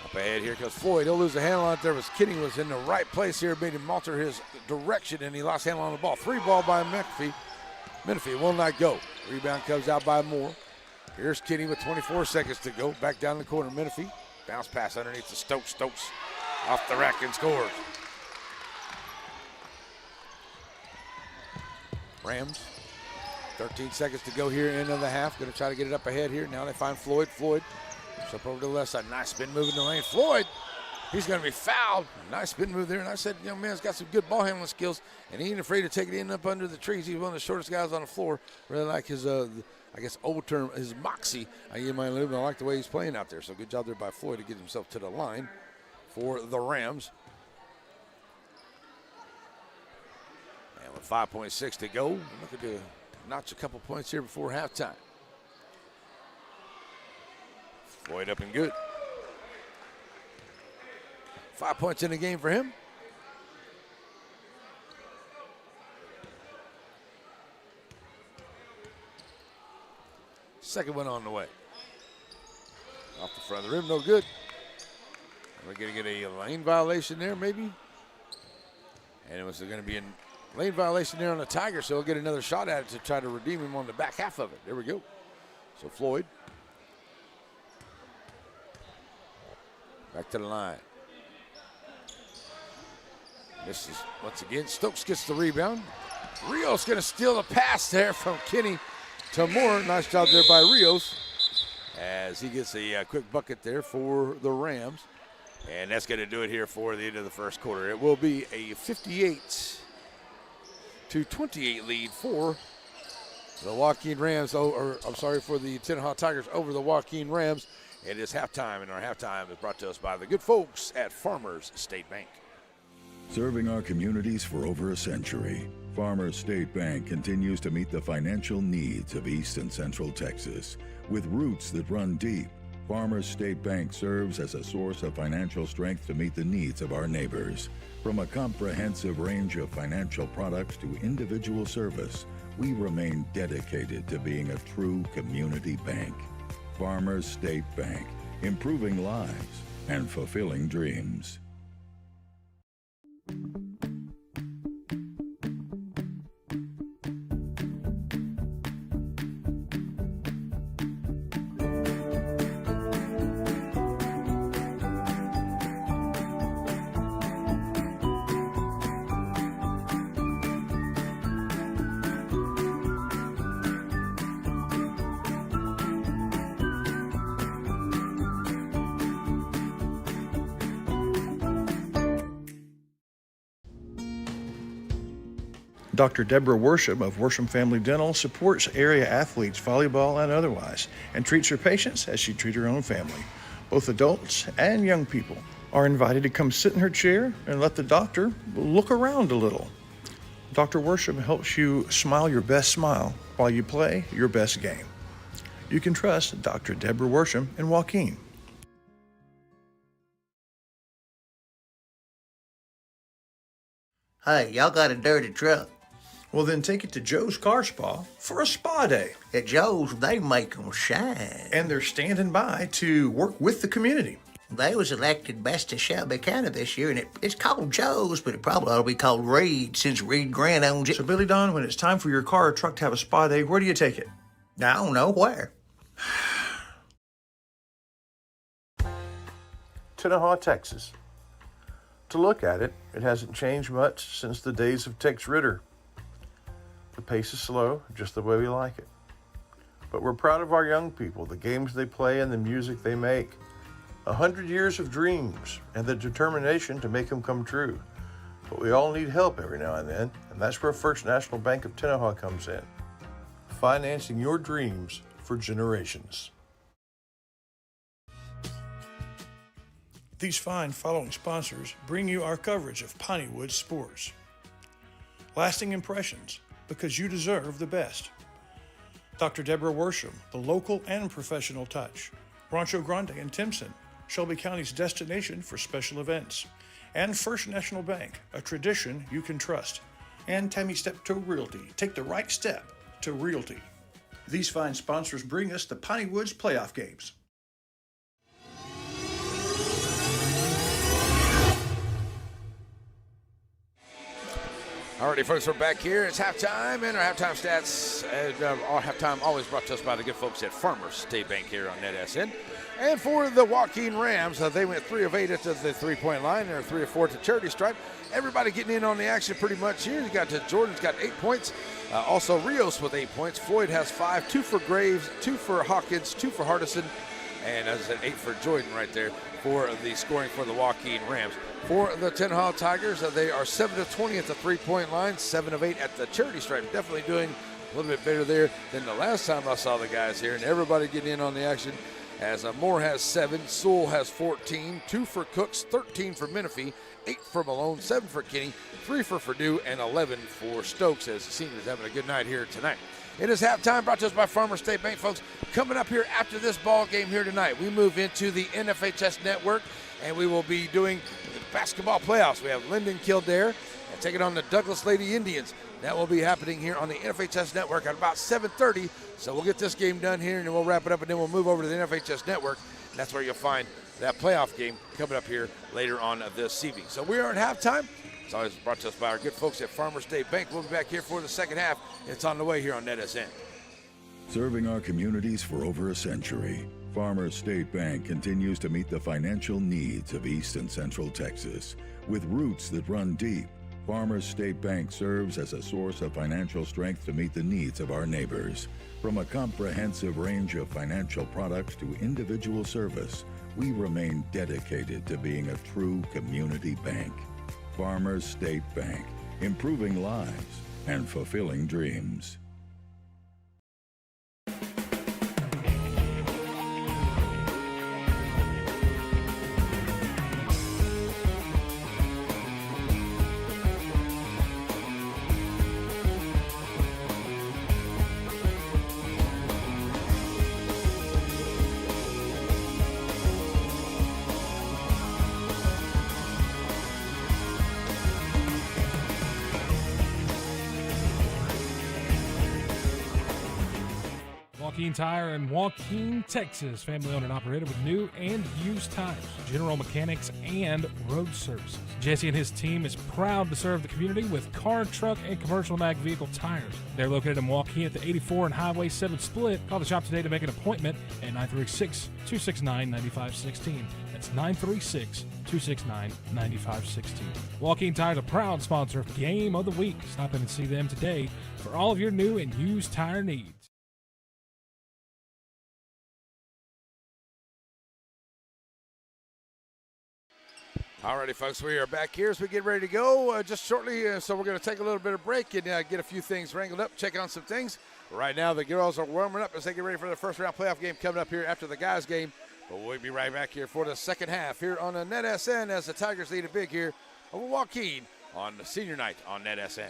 Up ahead, here comes Floyd. He'll lose the handle on it. There was Kinney was in the right place here, made him alter his direction, and he lost handle on the ball. Three ball by Menifee. Menifee will not go. Rebound comes out by Moore. Here's Kinney with 24 seconds to go. Back down the corner, Menifee. Bounce pass underneath to Stokes. Stokes off the rack and scores. Rams, 13 seconds to go here into the half. Going to try to get it up ahead here. Now they find Floyd. Floyd, up over to the left side. Nice spin move in the lane. Floyd, he's going to be fouled. Nice spin move there. And I said, young man's got some good ball handling skills, and he ain't afraid to take it in up under the trees. He's one of the shortest guys on the floor. Really like his, I guess, old term, his moxie. I like the way he's playing out there. So good job there by Floyd to get himself to the line for the Rams. And with 5.6 to go, looking to notch a couple points here before halftime. Floyd up and good. 5 points in the game for him. Second one on the way. Off the front of the rim, no good. We're going to get a lane violation there, maybe. And it was going to be a lane violation there on the Tigers, so he'll get another shot at it to try to redeem him on the back half of it. There we go. So Floyd. Back to the line. Misses once again. Stokes gets the rebound. Rios going to steal the pass there from Kinney to Moore. Nice job there by Rios as he gets a quick bucket there for the Rams. And that's going to do it here for the end of the first quarter. It will be a 58-28 lead for the Joaquin Rams, for the Tenaha Tigers over the Joaquin Rams. It is halftime, and our halftime is brought to us by the good folks at Farmers State Bank. Serving our communities for over a century, Farmers State Bank continues to meet the financial needs of East and Central Texas. With roots that run deep, Farmers State Bank serves as a source of financial strength to meet the needs of our neighbors. From a comprehensive range of financial products to individual service, we remain dedicated to being a true community bank. Farmers State Bank, improving lives and fulfilling dreams. Dr. Deborah Worsham of Worsham Family Dental supports area athletes, volleyball and otherwise, and treats her patients as she treats her own family. Both adults and young people are invited to come sit in her chair and let the doctor look around a little. Dr. Worsham helps you smile your best smile while you play your best game. You can trust Dr. Deborah Worsham in Joaquin. Hey, y'all got a dirty truck. Well, then take it to Joe's Car Spa for a spa day. At Joe's, they make 'em shine. And they're standing by to work with the community. They was elected best of Shelby County this year, and it's called Joe's, but it probably ought to be called Reed since Reed Grant owns it. So, Billy Don, when it's time for your car or truck to have a spa day, where do you take it? I don't know where. Tenaha, Texas. To look at it, it hasn't changed much since the days of Tex Ritter. The pace is slow, just the way we like it. But we're proud of our young people, the games they play and the music they make. 100 years of dreams and the determination to make them come true. But we all need help every now and then, and that's where First National Bank of Tenaha comes in. Financing your dreams for generations. These fine following sponsors bring you our coverage of Pineywood sports. Lasting impressions, because you deserve the best. Dr. Deborah Worsham, the local and professional touch. Rancho Grande and Timpson, Shelby County's destination for special events. And First National Bank, a tradition you can trust. And Tammy Steptoe Realty, take the right step to realty. These fine sponsors bring us the Pineywood's playoff games. Alrighty, folks, we're back here. It's halftime, and our halftime stats, our halftime always brought to us by the good folks at Farmers State Bank here on NetSN. And for the Joaquin Rams, they went 3 of 8 at the 3-point line, and 3 of 4 at the charity stripe. Everybody getting in on the action pretty much here. You got Jordan's got 8 points. Also Rios with 8 points. Floyd has 5, 2 for Graves, 2 for Hawkins, 2 for Hardison, and as I said, 8 for Jordan right there for the scoring for the Joaquin Rams. For the Tenaha Tigers, they are 7 of 20 at the 3-point line, 7 of 8 at the charity stripe. Definitely doing a little bit better there than the last time I saw the guys here, and everybody getting in on the action. As Moore has 7, Sewell has 14, 2 for Cooks, 13 for Menifee, 8 for Malone, 7 for Kinney, 3 for Purdue, and 11 for Stokes, as the seniors having a good night here tonight. It is halftime, brought to us by Farmers State Bank, folks. Coming up here after this ball game here tonight, we move into the NFHS Network, and we will be doing the basketball playoffs. We have Linden Kildare taking on the Douglas Lady Indians. That will be happening here on the NFHS Network at about 7:30. So we'll get this game done here, and then we'll wrap it up, and then we'll move over to the NFHS Network. And that's where you'll find that playoff game coming up here later on this evening. So we are at halftime. It's always brought to us by our good folks at Farmers State Bank. We'll be back here for the second half. It's on the way here on NetSN. Serving our communities for over a century, Farmers State Bank continues to meet the financial needs of East and Central Texas. With roots that run deep, Farmers State Bank serves as a source of financial strength to meet the needs of our neighbors. From a comprehensive range of financial products to individual service, we remain dedicated to being a true community bank. Farmers State Bank, improving lives and fulfilling dreams. Joaquin Tire in Joaquin, Texas. Family owned and operated with new and used tires, general mechanics, and road services. Jesse and his team is proud to serve the community with car, truck, and commercial mag vehicle tires. They're located in Joaquin at the 84 and Highway 7 split. Call the shop today to make an appointment at 936-269-9516. That's 936-269-9516. Joaquin Tire is a proud sponsor of Game of the Week. Stop in and see them today for all of your new and used tire needs. Alrighty, folks, we are back here as we get ready to go just shortly. So we're going to take a little bit of break and get a few things wrangled up, check on some things. Right now, the girls are warming up as they get ready for the first round playoff game coming up here after the guys' game. But we'll be right back here for the second half here on the NetSN as the Tigers lead it big here over Joaquin on the senior night on NetSN.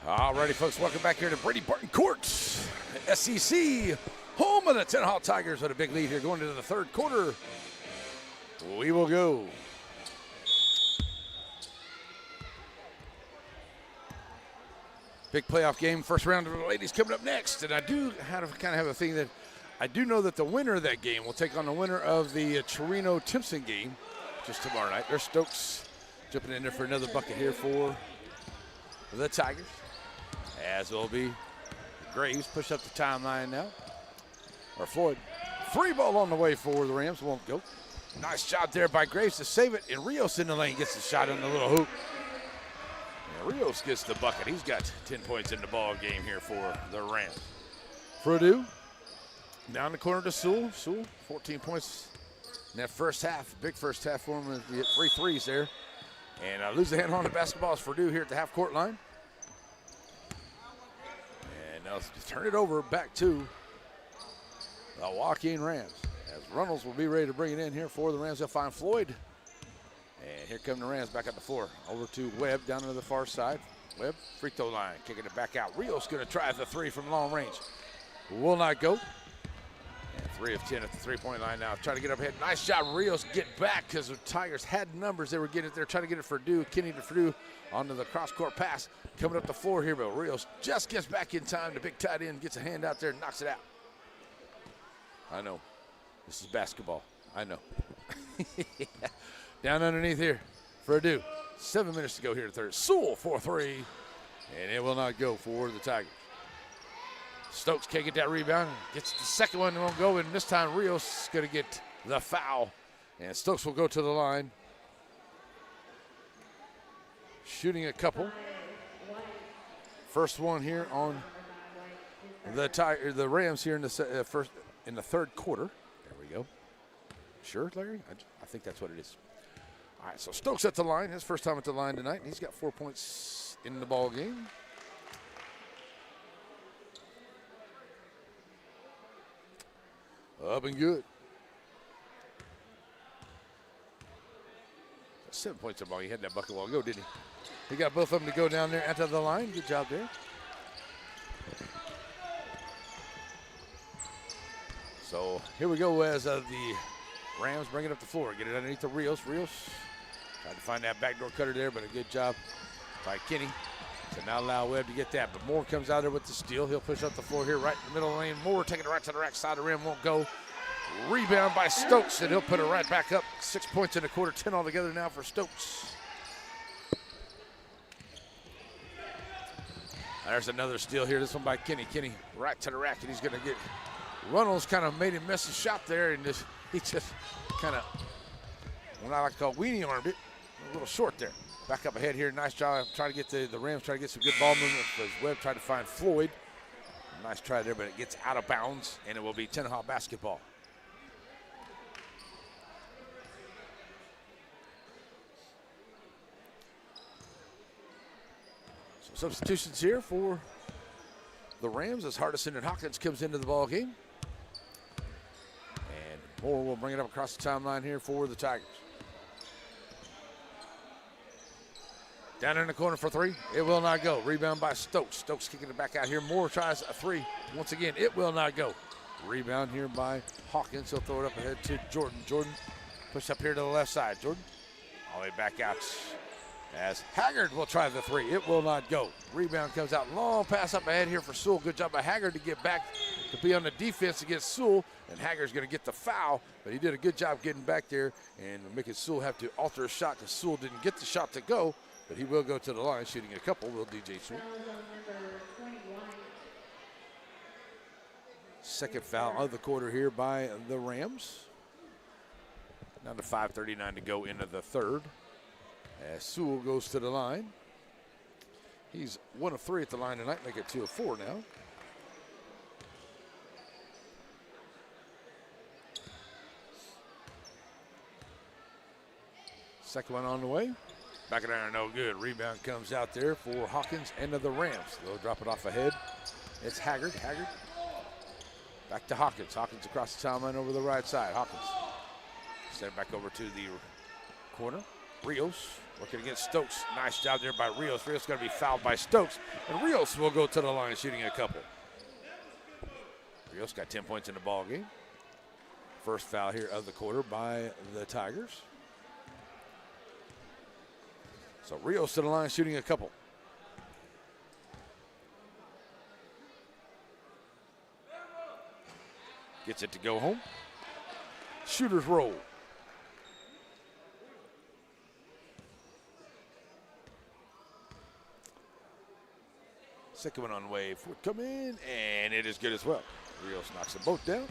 All righty, folks, welcome back here to Brady Barton Court, SEC, home of the Tenaha Tigers with a big lead here going into the third quarter. We will go. Big playoff game, first round of the ladies coming up next. And I do kind of have a thing that I do know that the winner of that game will take on the winner of the Torino-Timpson game just tomorrow night. There's Stokes jumping in there for another bucket here for the Tigers. As will be Graves. Push up the timeline now. Or Floyd. Free ball on the way for the Rams. Won't go. Nice job there by Graves to save it. And Rios in the lane gets the shot on the little hoop. And Rios gets the bucket. He's got 10 points in the ball game here for the Rams. Purdue Down the corner to Sewell. Sewell, 14 points in that first half. Big first half for him. He hit 3 threes there. And lose the hand on the basketball is Purdue here at the half-court line. And now turn it over back to the Joaquin Rams. As Reynolds will be ready to bring it in here for the Rams. They'll find Floyd. And here come the Rams back up the floor. Over to Webb down to the far side. Webb, free throw line, kicking it back out. Rios going to try the 3 from long range. Will not go. And 3 of 10 at the three-point line now. Trying to get up ahead. Nice job, Rios. Get back because the Tigers had numbers. They were getting it there, trying to get it for Purdue. Kenny to Purdue onto the cross-court pass. Coming up the floor here, but Rios just gets back in time. The big tight end gets a hand out there and knocks it out. I know. This is basketball. I know. Down underneath here for Purdue. 7 minutes to go here in the third. Sewell for 3, and it will not go for the Tigers. Stokes can't get that rebound. Gets the second one, won't go, and this time Rios is going to get the foul. And Stokes will go to the line. Shooting a couple. First one here on the Rams here in the third quarter. There we go. Sure, Larry? I think that's what it is. All right, so Stokes at the line. His first time at the line tonight. He's got 4 points in the ball game. Up and good. 7 points in the ball. He had that bucket while ago, didn't he? He got both of them to go down there after the line. Good job there. So here we go as the Rams bring it up the floor. Get it underneath the Rios. Rios tried to find that backdoor cutter there, but a good job by Kenny to not allow Webb to get that. But Moore comes out there with the steal. He'll push up the floor here right in the middle of the lane. Moore taking it right to the rack side of the rim. Won't go. Rebound by Stokes, and he'll put it right back up. 6 points in a quarter, 10 altogether now for Stokes. There's another steal here. This one by Kenny. Kenny right to the rack, and he's going to get. Reynolds kind of made him miss a shot there, and he just kind of, what I like to call weenie armed it. A little short there. Back up ahead here. Nice job. Trying to get the Rams trying to get some good ball movement as Webb tried to find Floyd. Nice try there, but it gets out of bounds, and it will be Tenaha basketball. So substitutions here for the Rams as Hardison and Hawkins comes into the ball game. And Moore will bring it up across the timeline here for the Tigers. Down in the corner for 3. It will not go. Rebound by Stokes. Stokes kicking it back out here. Moore tries a 3. Once again, it will not go. Rebound here by Hawkins. He'll throw it up ahead to Jordan. Jordan push up here to the left side. Jordan all the way back out as Haggard will try the 3. It will not go. Rebound comes out. Long pass up ahead here for Sewell. Good job by Haggard to get back to be on the defense against Sewell. And Haggard's going to get the foul, but he did a good job getting back there and making Sewell have to alter a shot because Sewell didn't get the shot to go, but he will go to the line shooting a couple. Will DJ Sewell. Second foul of the quarter here by the Rams. Down to 5:39 to go into the third. As Sewell goes to the line. He's 1 of 3 at the line tonight, make it 2 of 4 now. Second one on the way. Back of the iron, no good. Rebound comes out there for Hawkins and the Rams. They'll drop it off ahead. It's Haggard. Haggard. Back to Hawkins. Hawkins across the timeline over the right side. Hawkins. Send it back over to the corner. Rios working against Stokes. Nice job there by Rios. Rios going to be fouled by Stokes. And Rios will go to the line shooting a couple. Rios got 10 points in the ball game. First foul here of the quarter by the Tigers. So Rios to the line shooting a couple. Gets it to go home. Shooters roll. Second one on the way for come in, and it is good as well. Rios knocks them both down.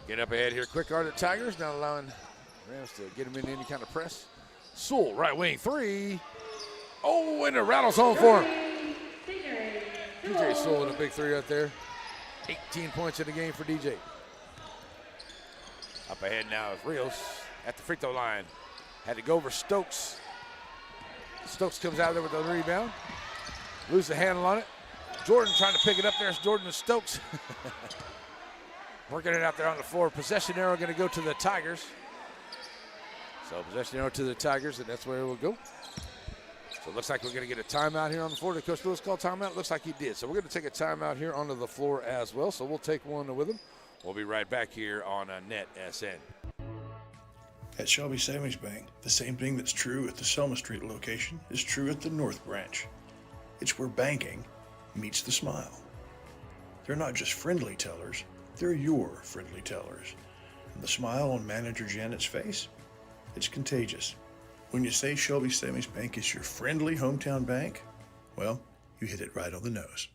Get up ahead here quick are the Tigers, not allowing Rams to get him in any kind of press. Sewell, right wing 3. Oh, and it rattles home for him. DJ Sewell with a big 3 out there. 18 points in the game for DJ. Up ahead now is Rios at the free throw line. Had to go over Stokes. Stokes comes out there with the rebound. Lose the handle on it. Jordan trying to pick it up there. It's Jordan and Stokes. Working it out there on the floor. Possession arrow going to go to the Tigers. So possession arrow to the Tigers, and that's where it will go. So it looks like we're going to get a timeout here on the floor. Did Coach Lewis call timeout? Looks like he did. So we're going to take a timeout here onto the floor as well. So we'll take one with him. We'll be right back here on Net SN. At Shelby Savings Bank, the same thing that's true at the Selma Street location is true at the North Branch. It's where banking meets the smile. They're not just friendly tellers, they're your friendly tellers. And the smile on Manager Janet's face, it's contagious. When you say Shelby Savings Bank is your friendly hometown bank, well, you hit it right on the nose.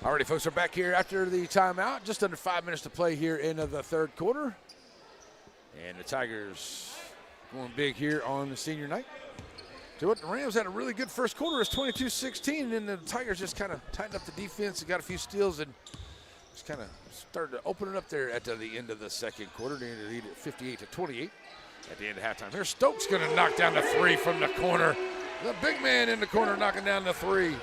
Alrighty, folks, we're back here after the timeout. Just under 5 minutes to play here in the third quarter. And the Tigers going big here on the senior night. So what, the Rams had a really good first quarter. It's 22-16, and then the Tigers just kind of tightened up the defense and got a few steals and just kind of started to open it up there at the end of the second quarter. They lead at 58-28 at the end of halftime. Here's Stokes going to knock down the three from the corner. The big man in the corner knocking down the three.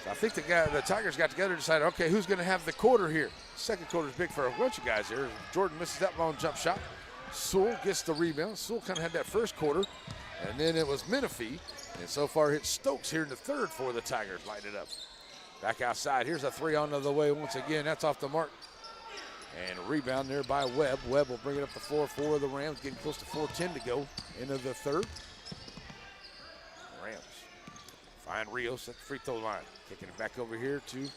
I think the Tigers got together and decided, okay, who's going to have the quarter here? Second quarter is big for a bunch of guys here. Jordan misses that long jump shot. Sewell gets the rebound. Sewell kind of had that first quarter, and then it was Menifee, and so far hits Stokes here in the third for the Tigers. Light it up. Back outside. Here's a three on the way once again. That's off the mark. And a rebound there by Webb. Webb will bring it up the floor for the Rams, getting close to 4:10 to go into the third. Rams find Rios at the free throw line. Kicking it back over here to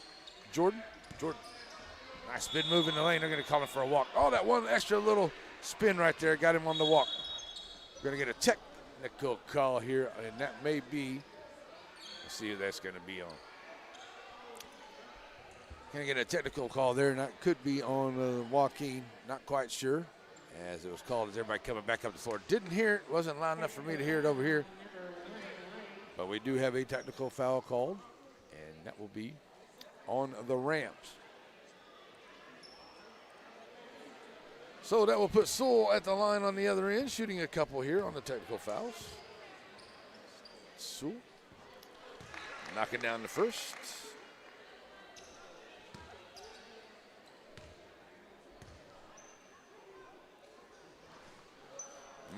Jordan. Jordan, nice spin move in the lane. They're going to call him for a walk. Oh, that one extra little spin right there got him on the walk. We're going to get a technical call here, and that may be, let's see who that's going to be on. Going to get a technical call there, and that could be on Joaquin. Not quite sure, as it was called as everybody coming back up the floor. Didn't hear it. Wasn't loud enough for me to hear it over here. But we do have a technical foul called, and that will be on the Rams. So that will put Sewell at the line on the other end, shooting a couple here on the technical fouls. Sewell knocking down the first.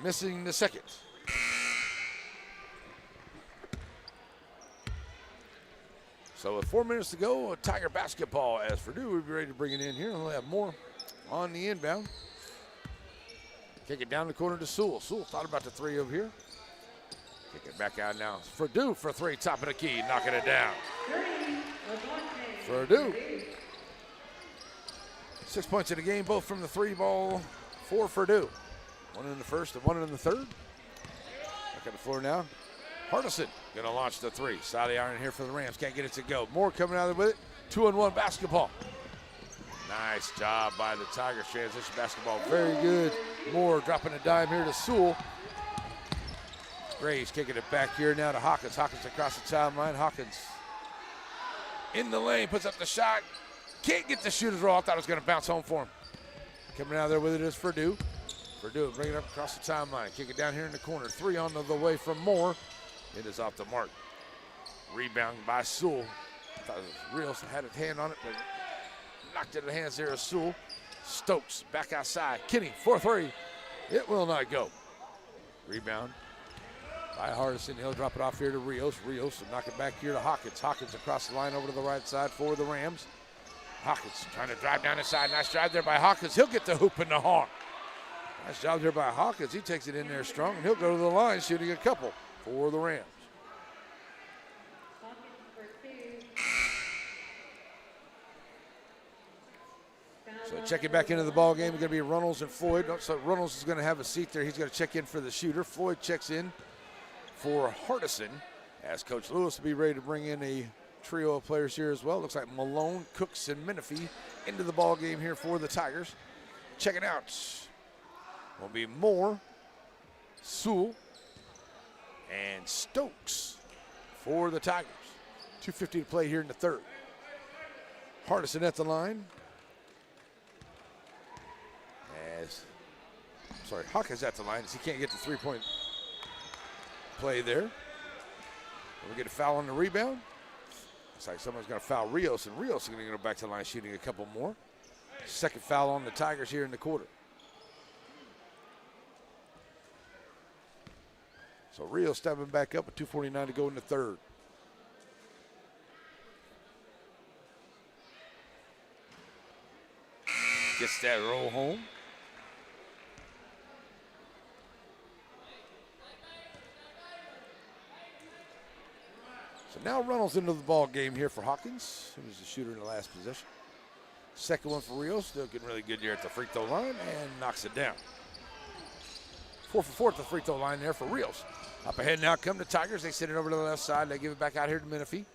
Missing the second. So with 4 minutes to go, Tiger basketball as Purdue will be ready to bring it in here. We'll have more on the inbound. Kick it down the corner to Sewell. Sewell thought about the three over here. Kick it back out now. Purdue for three, top of the key, knocking it down. Purdue. 6 points in the game, both from the three ball for Purdue. One in the first and one in the third. Back on the floor now. Hardison gonna launch the three. Side of the iron here for the Rams. Can't get it to go. Moore coming out of with it. 2-on-1 basketball. Nice job by the Tigers. Transition basketball. Very good. Moore dropping a dime here to Sewell. Graves kicking it back here now to Hawkins. Hawkins across the timeline. Hawkins in the lane. Puts up the shot. Can't get the shooter's roll. I thought it was going to bounce home for him. Coming out there with it is Purdue. Purdue bring it up across the timeline. Kick it down here in the corner. Three on the way from Moore. It is off the mark. Rebound by Sewell. Thought it was Rios had his hand on it, but knocked it in the hands there of Sewell. Stokes back outside. Kinney for three. It will not go. Rebound by Hardison. He'll drop it off here to Rios. Rios will knock it back here to Hawkins. Hawkins across the line over to the right side for the Rams. Hawkins trying to drive down the side. Nice drive there by Hawkins. He'll get the hoop in the horn. Nice job there by Hawkins. He takes it in there strong, and he'll go to the line shooting a couple for the Rams. So checking back into the ball game is going to be Runnels and Floyd. So Runnels is going to have a seat there. He's going to check in for the shooter. Floyd checks in for Hardison as Coach Lewis will be ready to bring in a trio of players here as well. Looks like Malone, Cooks, and Menifee into the ball game here for the Tigers. checking out will be Moore, Sewell, and Stokes for the Tigers. 2:50 to play here in the third. Hardison at the line. Hawkins at the line as he can't get the three-point play there. We get a foul on the rebound. Looks like someone's going to foul Rios, and Rios is going to go back to the line shooting a couple more. Second foul on the Tigers here in the quarter. So Rios stepping back up with 2:49 to go in the third. Gets that roll home. So now Reynolds into the ball game here for Hawkins, who was the shooter in the last possession. Second one for Rios, still getting really good there at the free throw line and knocks it down. 4 for 4 at the free throw line there for Rios. Up ahead now come the Tigers. They send it over to the left side. They give it back out here to Menifee.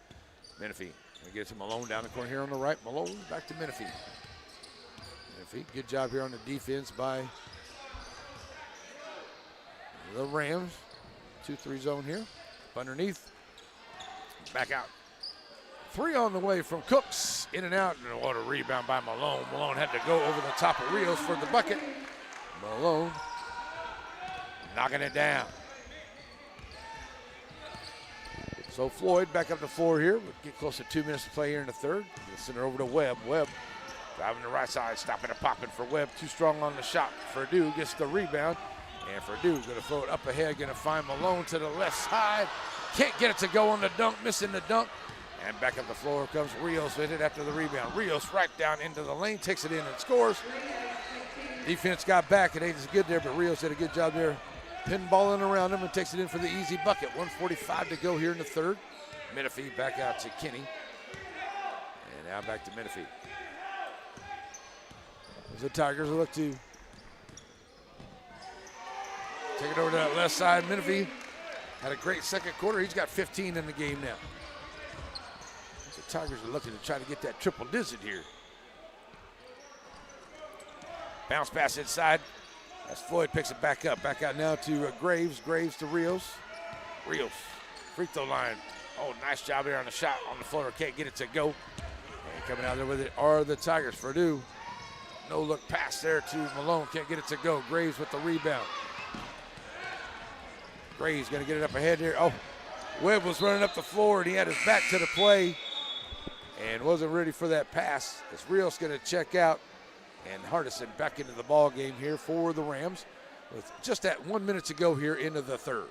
Menifee gets to Malone down the corner here on the right. Malone back to Menifee. Menifee, good job here on the defense by the Rams. 2-3 zone here. Up underneath. Back out. Three on the way from Cooks. In and out. And what a rebound by Malone. Malone had to go over the top of Rios for the bucket. Malone knocking it down. So Floyd back up the floor here. We'll get close to 2 minutes to play here in the third. We'll send it over to Webb. Webb driving the right side, stopping and popping for Webb. Too strong on the shot. Purdue gets the rebound. And Purdue going to throw it up ahead. Going to find Malone to the left side. Can't get it to go on the dunk. Missing the dunk. And back up the floor comes Rios with it after the rebound. Rios right down into the lane. Takes it in and scores. Defense got back. It ain't as good there, but Rios did a good job there. Pinballing around him and takes it in for the easy bucket. 1:45 to go here in the third. Menifee back out to Kinney. And now back to Menifee. The Tigers will look to take it over to that left side. Menifee had a great second quarter. He's got 15 in the game now. The Tigers are looking to try to get that triple digit here. Bounce pass inside. As Floyd picks it back up. Back out now to Graves. Graves to Rios. Rios, free throw line. Oh, nice job there on the shot on the floor. Can't get it to go. And coming out there with it are the Tigers. Purdue, no look pass there to Malone. Can't get it to go. Graves with the rebound. Graves going to get it up ahead here. Oh, Webb was running up the floor and he had his back to the play and wasn't ready for that pass. As Rios going to check out. And Hardison back into the ball game here for the Rams with just that 1 minute to go here into the third.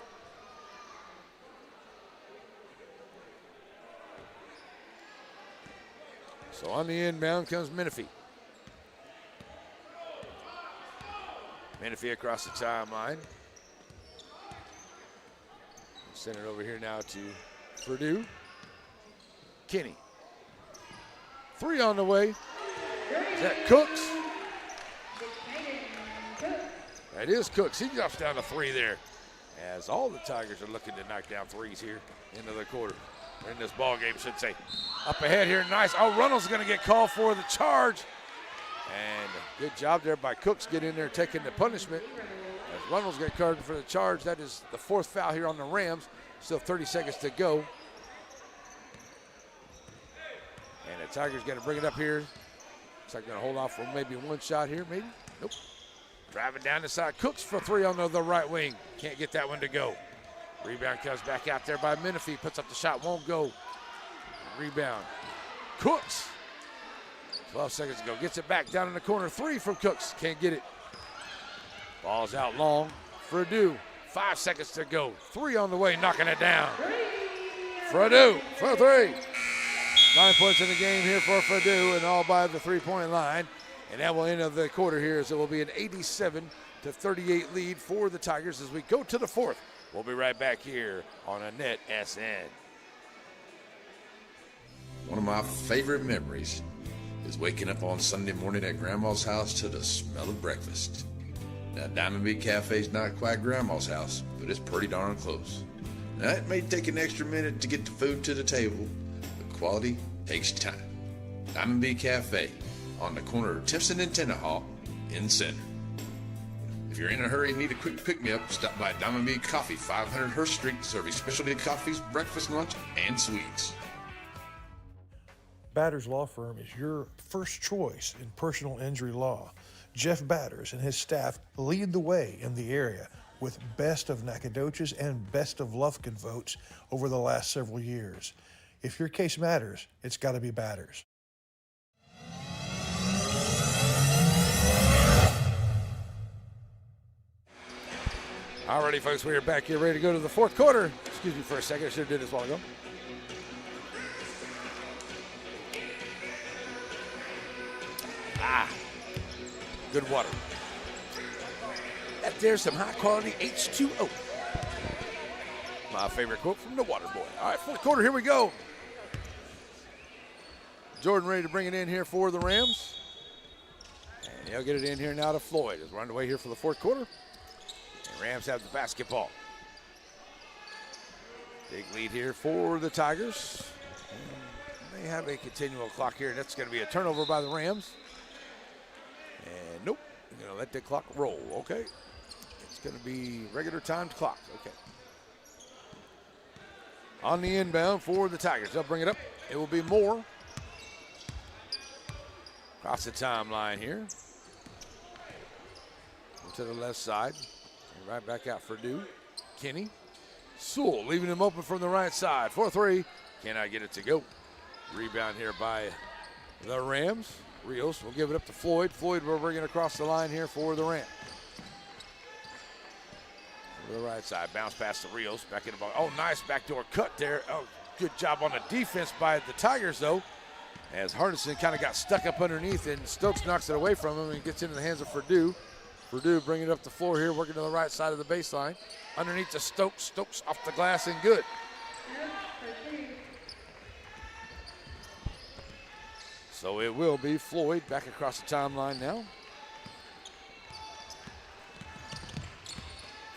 So on the inbound comes Menifee. Menifee across the timeline. Send it over here now to Purdue. Kinney. Three on the way. Is that Cooks? That is Cooks. He drops down to three there. As all the Tigers are looking to knock down threes here into the quarter. In this ball game, should say. Up ahead here, nice. Oh, Reynolds is going to get called for the charge. And good job there by Cooks getting in there taking the punishment. As Reynolds get called for the charge, that is the fourth foul here on the Rams. Still 30 seconds to go. And the Tigers going to bring it up here. Looks like going to hold off for maybe one shot here, maybe. Nope. Driving down the side. Cooks for three on the right wing. Can't get that one to go. Rebound comes back out there by Menifee. Puts up the shot. Won't go. Rebound. Cooks. 12 seconds to go. Gets it back down in the corner. Three from Cooks. Can't get it. Ball's out long. Purdue. 5 seconds to go. Three on the way. Knocking it down. Purdue for three. 9 points in the game here for Purdue and all by the three-point line. And that will end of the quarter here as it will be an 87-38 lead for the Tigers as we go to the fourth. We'll be right back here on Annette SN. One of my favorite memories is waking up on Sunday morning at Grandma's house to the smell of breakfast. Now, Diamond B Cafe's not quite Grandma's house, but it's pretty darn close. Now, it may take an extra minute to get the food to the table, but quality takes time. Diamond B Cafe on the corner of Timpson and Tenaha in center. If you're in a hurry and need a quick pick-me-up, stop by Diamond B Coffee, 500 Hurst Street, serving specialty coffees, breakfast, lunch, and sweets. Batters Law Firm is your first choice in personal injury law. Jeff Batters and his staff lead the way in the area with Best of Nacogdoches and Best of Lufkin votes over the last several years. If your case matters, it's got to be Batters. Alrighty, folks, we are back here ready to go to the fourth quarter. Excuse me for a second, I should have did this a while ago. Good water. There's some high-quality H2O. My favorite quote from the water boy. All right, fourth quarter, here we go. Jordan ready to bring it in here for the Rams. And he'll get it in here now to Floyd. Is running away here for the fourth quarter. And Rams have the basketball. Big lead here for the Tigers. And they have a continual clock here, and that's going to be a turnover by the Rams. And nope, you're going to let the clock roll, okay? It's going to be regular timed clock, okay. On the inbound for the Tigers, they'll bring it up. It will be Moore. Across the timeline here. To the left side. And right back out for Dew. Kenny. Sewell leaving him open from the right side. 4-3. Cannot get it to go. Rebound here by the Rams. Rios will give it up to Floyd. Floyd will bring it across the line here for the Rams. To the right side. Bounce past the Rios. Back in the ball. Oh, nice backdoor cut there. Oh, good job on the defense by the Tigers, though. As Hardison kind of got stuck up underneath, and Stokes knocks it away from him and gets into the hands of Purdue. Purdue bringing it up the floor here, working to the right side of the baseline. Underneath to Stokes. Stokes off the glass and good. So it will be Floyd back across the timeline now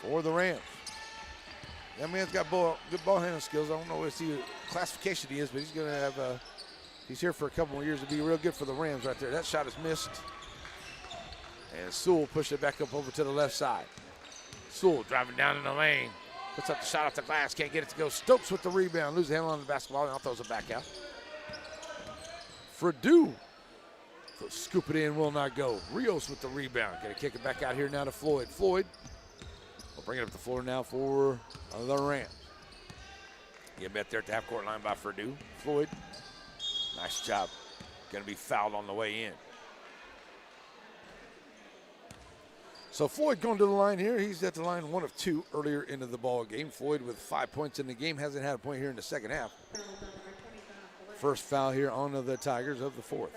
for the Rams. That man's got good ball handling skills. I don't know what classification he is, but he's going to have he's here for a couple more years to be real good for the Rams right there. That shot is missed. And Sewell pushed it back up over to the left side. Sewell driving down in the lane. Puts up the shot off the glass. Can't get it to go. Stokes with the rebound. Loses the handle on the basketball. Now throws it back out. Purdue. Scoop it in. Will not go. Rios with the rebound. Going to kick it back out here now to Floyd. Floyd will bring it up the floor now for the Rams. Get back there at the half-court line by Purdue. Floyd. Nice job. Going to be fouled on the way in. So Floyd going to the line here. He's at the line 1 of 2 earlier into the ball game. Floyd with 5 points in the game. Hasn't had a point here in the second half. First foul here on the Tigers of the fourth.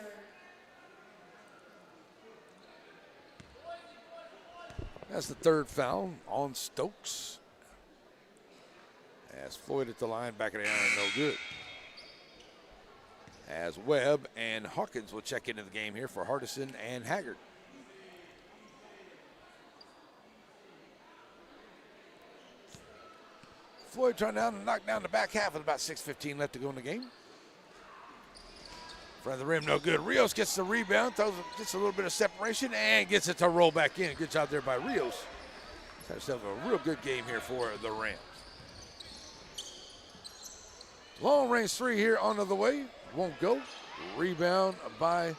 That's the third foul on Stokes. As Floyd at the line, back of the iron, no good. As Webb and Hawkins will check into the game here for Hardison and Haggard. Floyd trying to knock down the back half with about 6:15 left to go in the game. Front of the rim, no good. Rios gets the rebound, gets a little bit of separation, and gets it to roll back in. Good job there by Rios. He's had himself a real good game here for the Rams. Long range three here onto the way. Won't go. Rebound by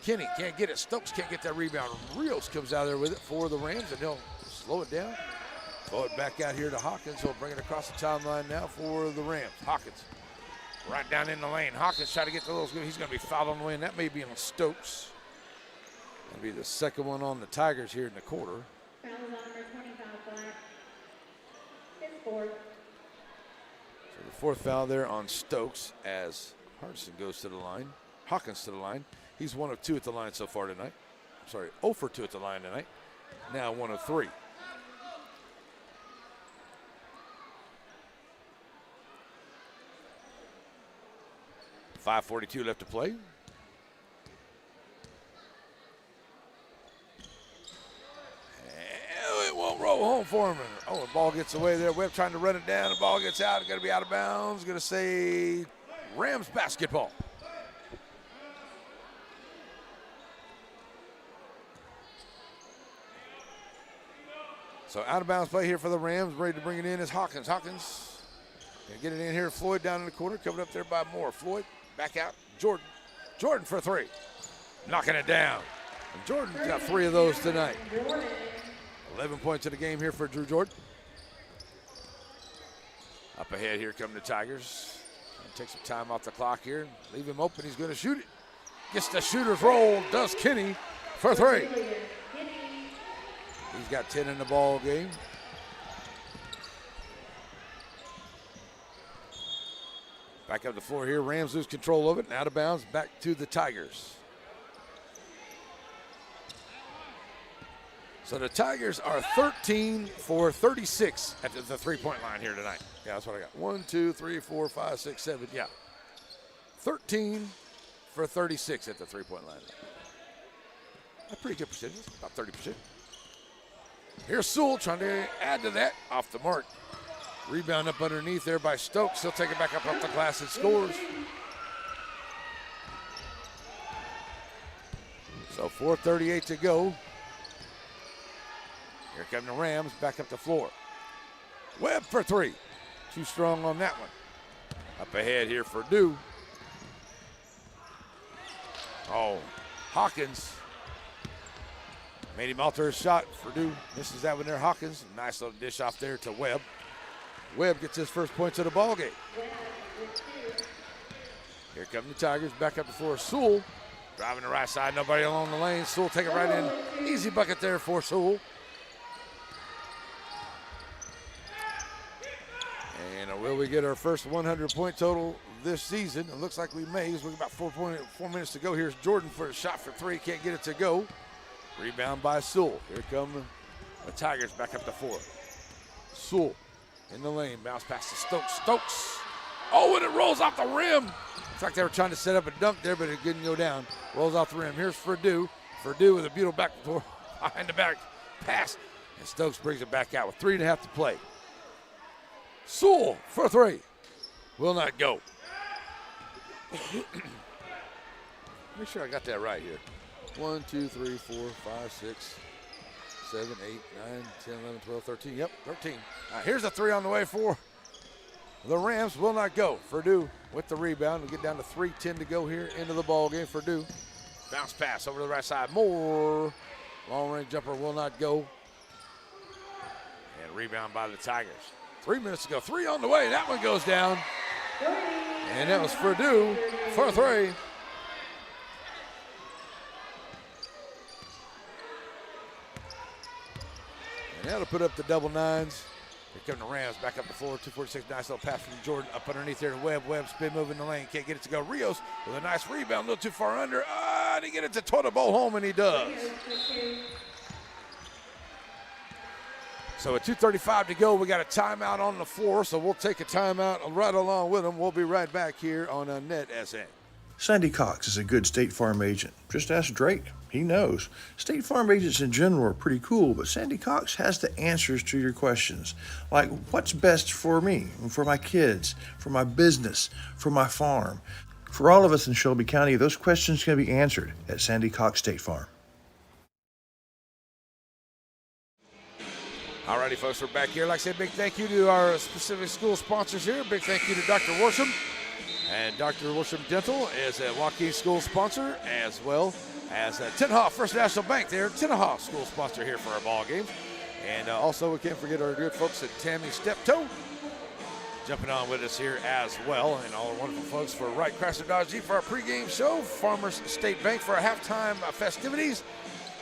Kenny. Can't get it. Stokes can't get that rebound. Rios comes out there with it for the Rams, and he'll slow it down. Throw it back out here to Hawkins. He'll bring it across the timeline now for the Rams. Hawkins right down in the lane. Hawkins trying to get the little scoop. He's going to be fouled on the way, and that may be on Stokes. That'll be the second one on the Tigers here in the quarter. Foul is on number 25, Black. His fourth. So the fourth foul there on Stokes as Hardison goes to the line. Hawkins to the line. He's 1 of 2 at the line so far tonight. Sorry, 0 for 2 at the line tonight. Now 1 of 3. .542 left to play. It won't roll home for him. Oh, the ball gets away there. Webb trying to run it down. The ball gets out. It's going to be out of bounds. Going to say Rams basketball. So out of bounds play here for the Rams. Ready to bring it in is Hawkins. Hawkins gonna get it in here. Floyd down in the corner, covered up there by Moore. Floyd back out. Jordan. Jordan for three. Knocking it down. And Jordan's got 3 of those tonight. 11 points in the game here for Drew Jordan. Up ahead here come the Tigers. Take some time off the clock here. Leave him open. He's going to shoot it. Gets the shooter's roll. Does Kenny for 3. He's got 10 in the ball game. Back up the floor here. Rams lose control of it. And out of bounds. Back to the Tigers. So the Tigers are 13 for 36 at the 3-point line here tonight. Yeah, that's what I got. 1, 2, 3, 4, 5, 6, 7. Yeah. 13 for 36 at the 3-point line. A pretty good percentage, about 30%. Here's Sewell trying to add to that. Off the mark. Rebound up underneath there by Stokes. He'll take it back up off the glass and scores. So 4:38 to go. Here come the Rams back up the floor. Webb for 3. Too strong on that one. Up ahead here for Dew. Oh, Hawkins made him alter his shot for Dew. Misses that one there, Hawkins. Nice little dish off there to Webb. Webb gets his first points of the ball game. Here come the Tigers back up the floor. Sewell driving the right side. Nobody along the lane. Sewell take it right in. Easy bucket there for Sewell. And will we get our first 100-point total this season? It looks like we may. We've got about 4 minutes to go. Here's Jordan for a shot for 3. Can't get it to go. Rebound by Sewell. Here come the Tigers back up to 4. Sewell in the lane. Bounce pass to Stokes. Stokes. Oh, and it rolls off the rim. Looks like they were trying to set up a dunk there, but it didn't go down. Rolls off the rim. Here's Purdue. Purdue with a beautiful back behind the back pass. And Stokes brings it back out with 3.5 to play. Sewell for 3. Will not go. Make sure I got that right here. 1, 2, 3, 4, 5, 6, 7, 8, 9, 10, 11, 12, 13. Yep, 13. Here's a 3 on the way for the Rams. Will not go. Purdue with the rebound. We get down to 3:10 to go here into the ball game. Purdue. Bounce pass over to the right side. Moore. Long range jumper will not go. And rebound by the Tigers. 3 minutes to go. 3 on the way. That one goes down. And that was Purdue for 3. And that'll put up the double 9s. Here come the Rams back up the floor. 2:46. Nice little pass from Jordan up underneath there to Webb. Webb spin move in the lane. Can't get it to go. Rios with a nice rebound. A little too far under. Didn't get it to Toto home, and he does. So at 2:35 to go, we got a timeout on the floor, so we'll take a timeout right along with them. We'll be right back here on Net SN. Sandy Cox is a good State Farm agent. Just ask Drake. He knows. State Farm agents in general are pretty cool, but Sandy Cox has the answers to your questions. Like, what's best for me, for my kids, for my business, for my farm? For all of us in Shelby County, those questions can be answered at Sandy Cox State Farm. Alrighty, folks, we're back here. Like I said, big thank you to our specific school sponsors here. Big thank you to Dr. Worsham. And Dr. Worsham Dental is a Joaquin school sponsor, as well as Tenaha First National Bank there. Tenaha school sponsor here for our ball games. And also, we can't forget our good folks at Tammy Steptoe jumping on with us here as well. And all our wonderful folks for Wright Chrysler Dodge Jeep for our pregame show. Farmers State Bank for our halftime festivities.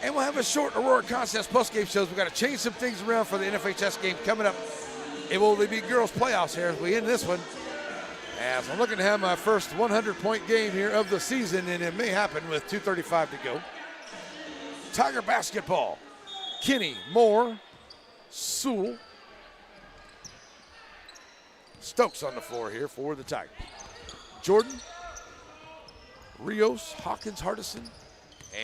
And we'll have a short Aurora Contest postgame shows. We've got to change some things around for the NFHS game coming up. It will be girls playoffs here as we end this one. As I'm looking to have my first 100-point game here of the season, and it may happen with 2:35 to go. Tiger basketball. Kenny, Moore, Sewell. Stokes on the floor here for the Tigers. Jordan, Rios, Hawkins, Hardison,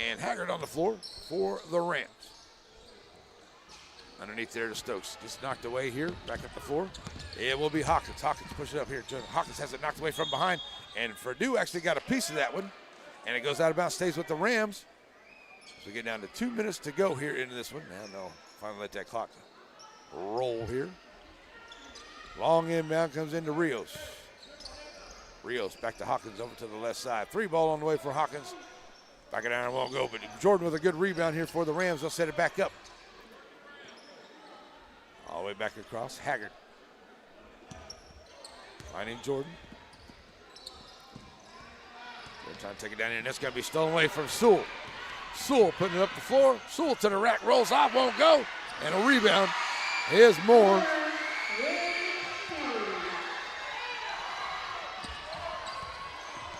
and Haggard on the floor for the Rams. Underneath there to Stokes. Just knocked away here. Back up the floor. It will be Hawkins. Hawkins push it up here. Hawkins has it knocked away from behind. And Purdue actually got a piece of that one. And it goes out of bounds. Stays with the Rams. So we get down to 2 minutes to go here into this one. Now, no. Finally let that clock roll here. Long inbound comes into Rios. Rios back to Hawkins over to the left side. 3 ball on the way for Hawkins. Back it down, won't go, but Jordan with a good rebound here for the Rams. They'll set it back up. All the way back across. Haggard. Finding Jordan. They're trying to take it down here, and that's going to be stolen away from Sewell. Sewell putting it up the floor. Sewell to the rack, rolls off, won't go. And a rebound is Moore.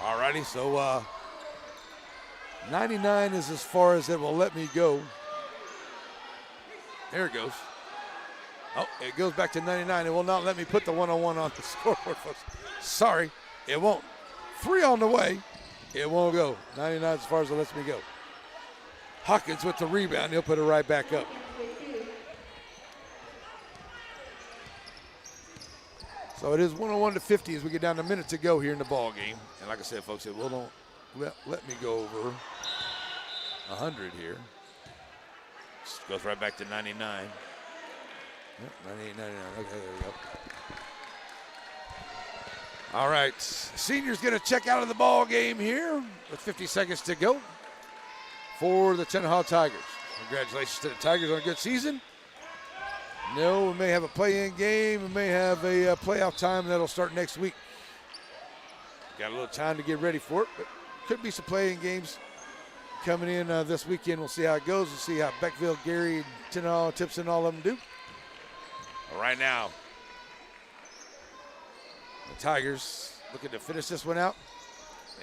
All righty, so 99 is as far as it will let me go. There it goes. Oh, it goes back to 99. It will not let me put the 101 on the scoreboard, folks. Sorry, it won't. 3 on the way. It won't go. 99 as far as it lets me go. Hawkins with the rebound. He'll put it right back up. So it is 101 to 50 as we get down to a minute to go here in the ball game. And like I said, folks, it will not let me go over 100 here. Just goes right back to 99. Yep, 98, 99. Okay, there we go. All right, senior's going to check out of the ball game here with 50 seconds to go for the Tenaha Tigers. Congratulations to the Tigers on a good season. No, we may have a play-in game. We may have a playoff time that'll start next week. Got a little time to get ready for it, but could be some play-in games coming in this weekend. We'll see how it goes. We'll see how Beckville, Gary, Tenaha, Tipson, all of them do. All right now, the Tigers looking to finish this one out.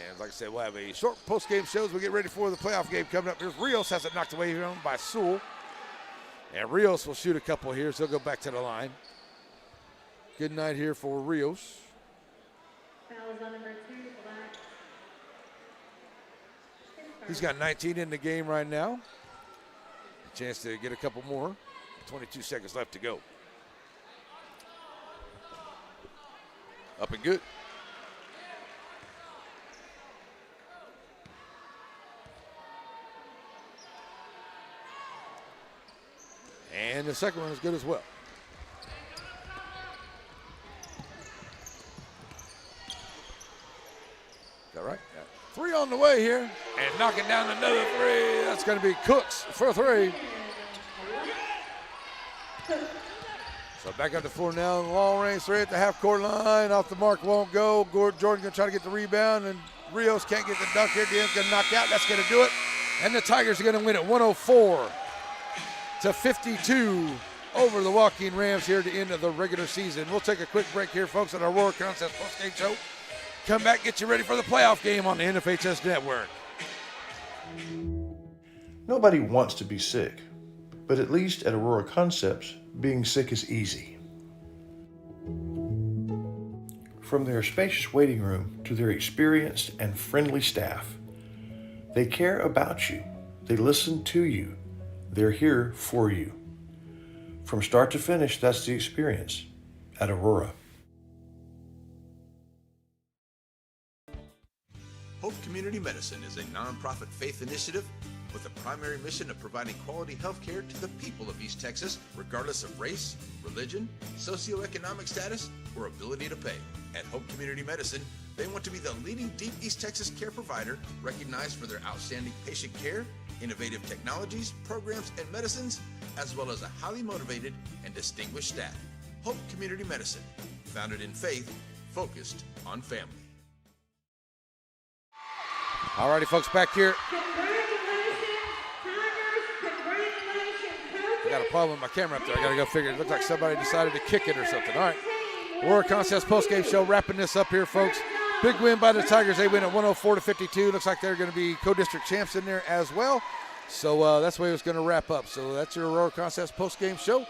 And like I said, we'll have a short post-game show as we get ready for the playoff game coming up. Here's Rios, has it knocked away from him by Sewell. And Rios will shoot a couple here, so he'll go back to the line. Good night here for Rios. Fouls on number 2, Black. He's got 19 in the game right now. A chance to get a couple more. 22 seconds left to go. Up and good. And the second one is good as well. Is that right? Yeah. 3 on the way here. And knocking down another 3. That's going to be Cooks for 3. So back up the floor now. Long range 3 at the half-court line. Off the mark, won't go. Jordan's going to try to get the rebound. And Rios can't get the dunk here. DM's going to knock out. That's going to do it. And the Tigers are going to win it 104 to 52 over the Joaquin Rams here at the end of the regular season. We'll take a quick break here, folks, on our Aurora Contest postgame show. Come back, get you ready for the playoff game on the NFHS Network. Nobody wants to be sick, but at least at Aurora Concepts, being sick is easy. From their spacious waiting room to their experienced and friendly staff, they care about you. They listen to you. They're here for you. From start to finish, that's the experience at Aurora. Hope Community Medicine is a nonprofit faith initiative with a primary mission of providing quality health care to the people of East Texas, regardless of race, religion, socioeconomic status, or ability to pay. At Hope Community Medicine, they want to be the leading deep East Texas care provider recognized for their outstanding patient care, innovative technologies, programs, and medicines, as well as a highly motivated and distinguished staff. Hope Community Medicine, founded in faith, focused on family. All righty, folks, back here. Congratulations, Tigers. Congratulations, I got a problem with my camera up there. I got to go figure. It looks like somebody decided to kick it or something. All right. Aurora Contest postgame show wrapping this up here, folks. Big win by the Tigers. They win at 104 to 52. Looks like they're going to be co-district champs in there as well. So that's the way it's going to wrap up. So that's your Aurora Contest postgame show.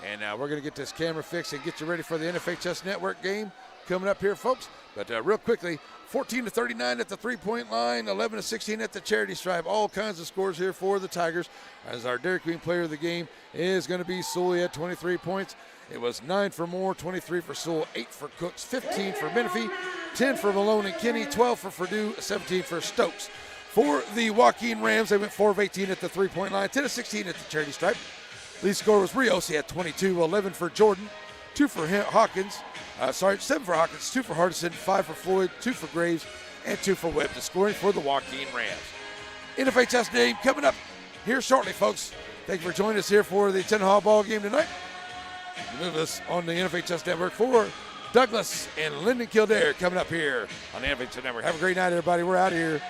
And we're going to get this camera fixed and get you ready for the NFHS Network game coming up here, folks. But real quickly, 14 to 39 at the three-point line, 11 to 16 at the charity stripe. All kinds of scores here for the Tigers. As our Dairy Queen player of the game is going to be Sewell at 23 points. It was 9 for Moore, 23 for Sewell, 8 for Cooks, 15 for Menifee, 10 for Malone and Kinney, 12 for Purdue, 17 for Stokes. For the Joaquin Rams, they went 4 of 18 at the three-point line, 10 of 16 at the charity stripe. Lead scorer was Rios. He had 22, 11 for Jordan, 2 for Hawkins. 7 for Hawkins, 2 for Hardison, 5 for Floyd, 2 for Graves, and 2 for Webb. The scoring for the Joaquin Rams. NFHS game coming up here shortly, folks. Thank you for joining us here for the Tenaha ball game tonight. Move us on the NFHS network for Douglas and Lyndon Kildare coming up here on the NFHS network. Have a great night, everybody. We're out of here.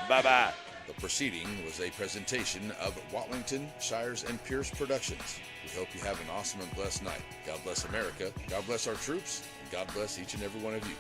Bye-bye. The proceeding was a presentation of Watlington, Shires, and Pierce Productions. We hope you have an awesome and blessed night. God bless America, God bless our troops, and God bless each and every one of you.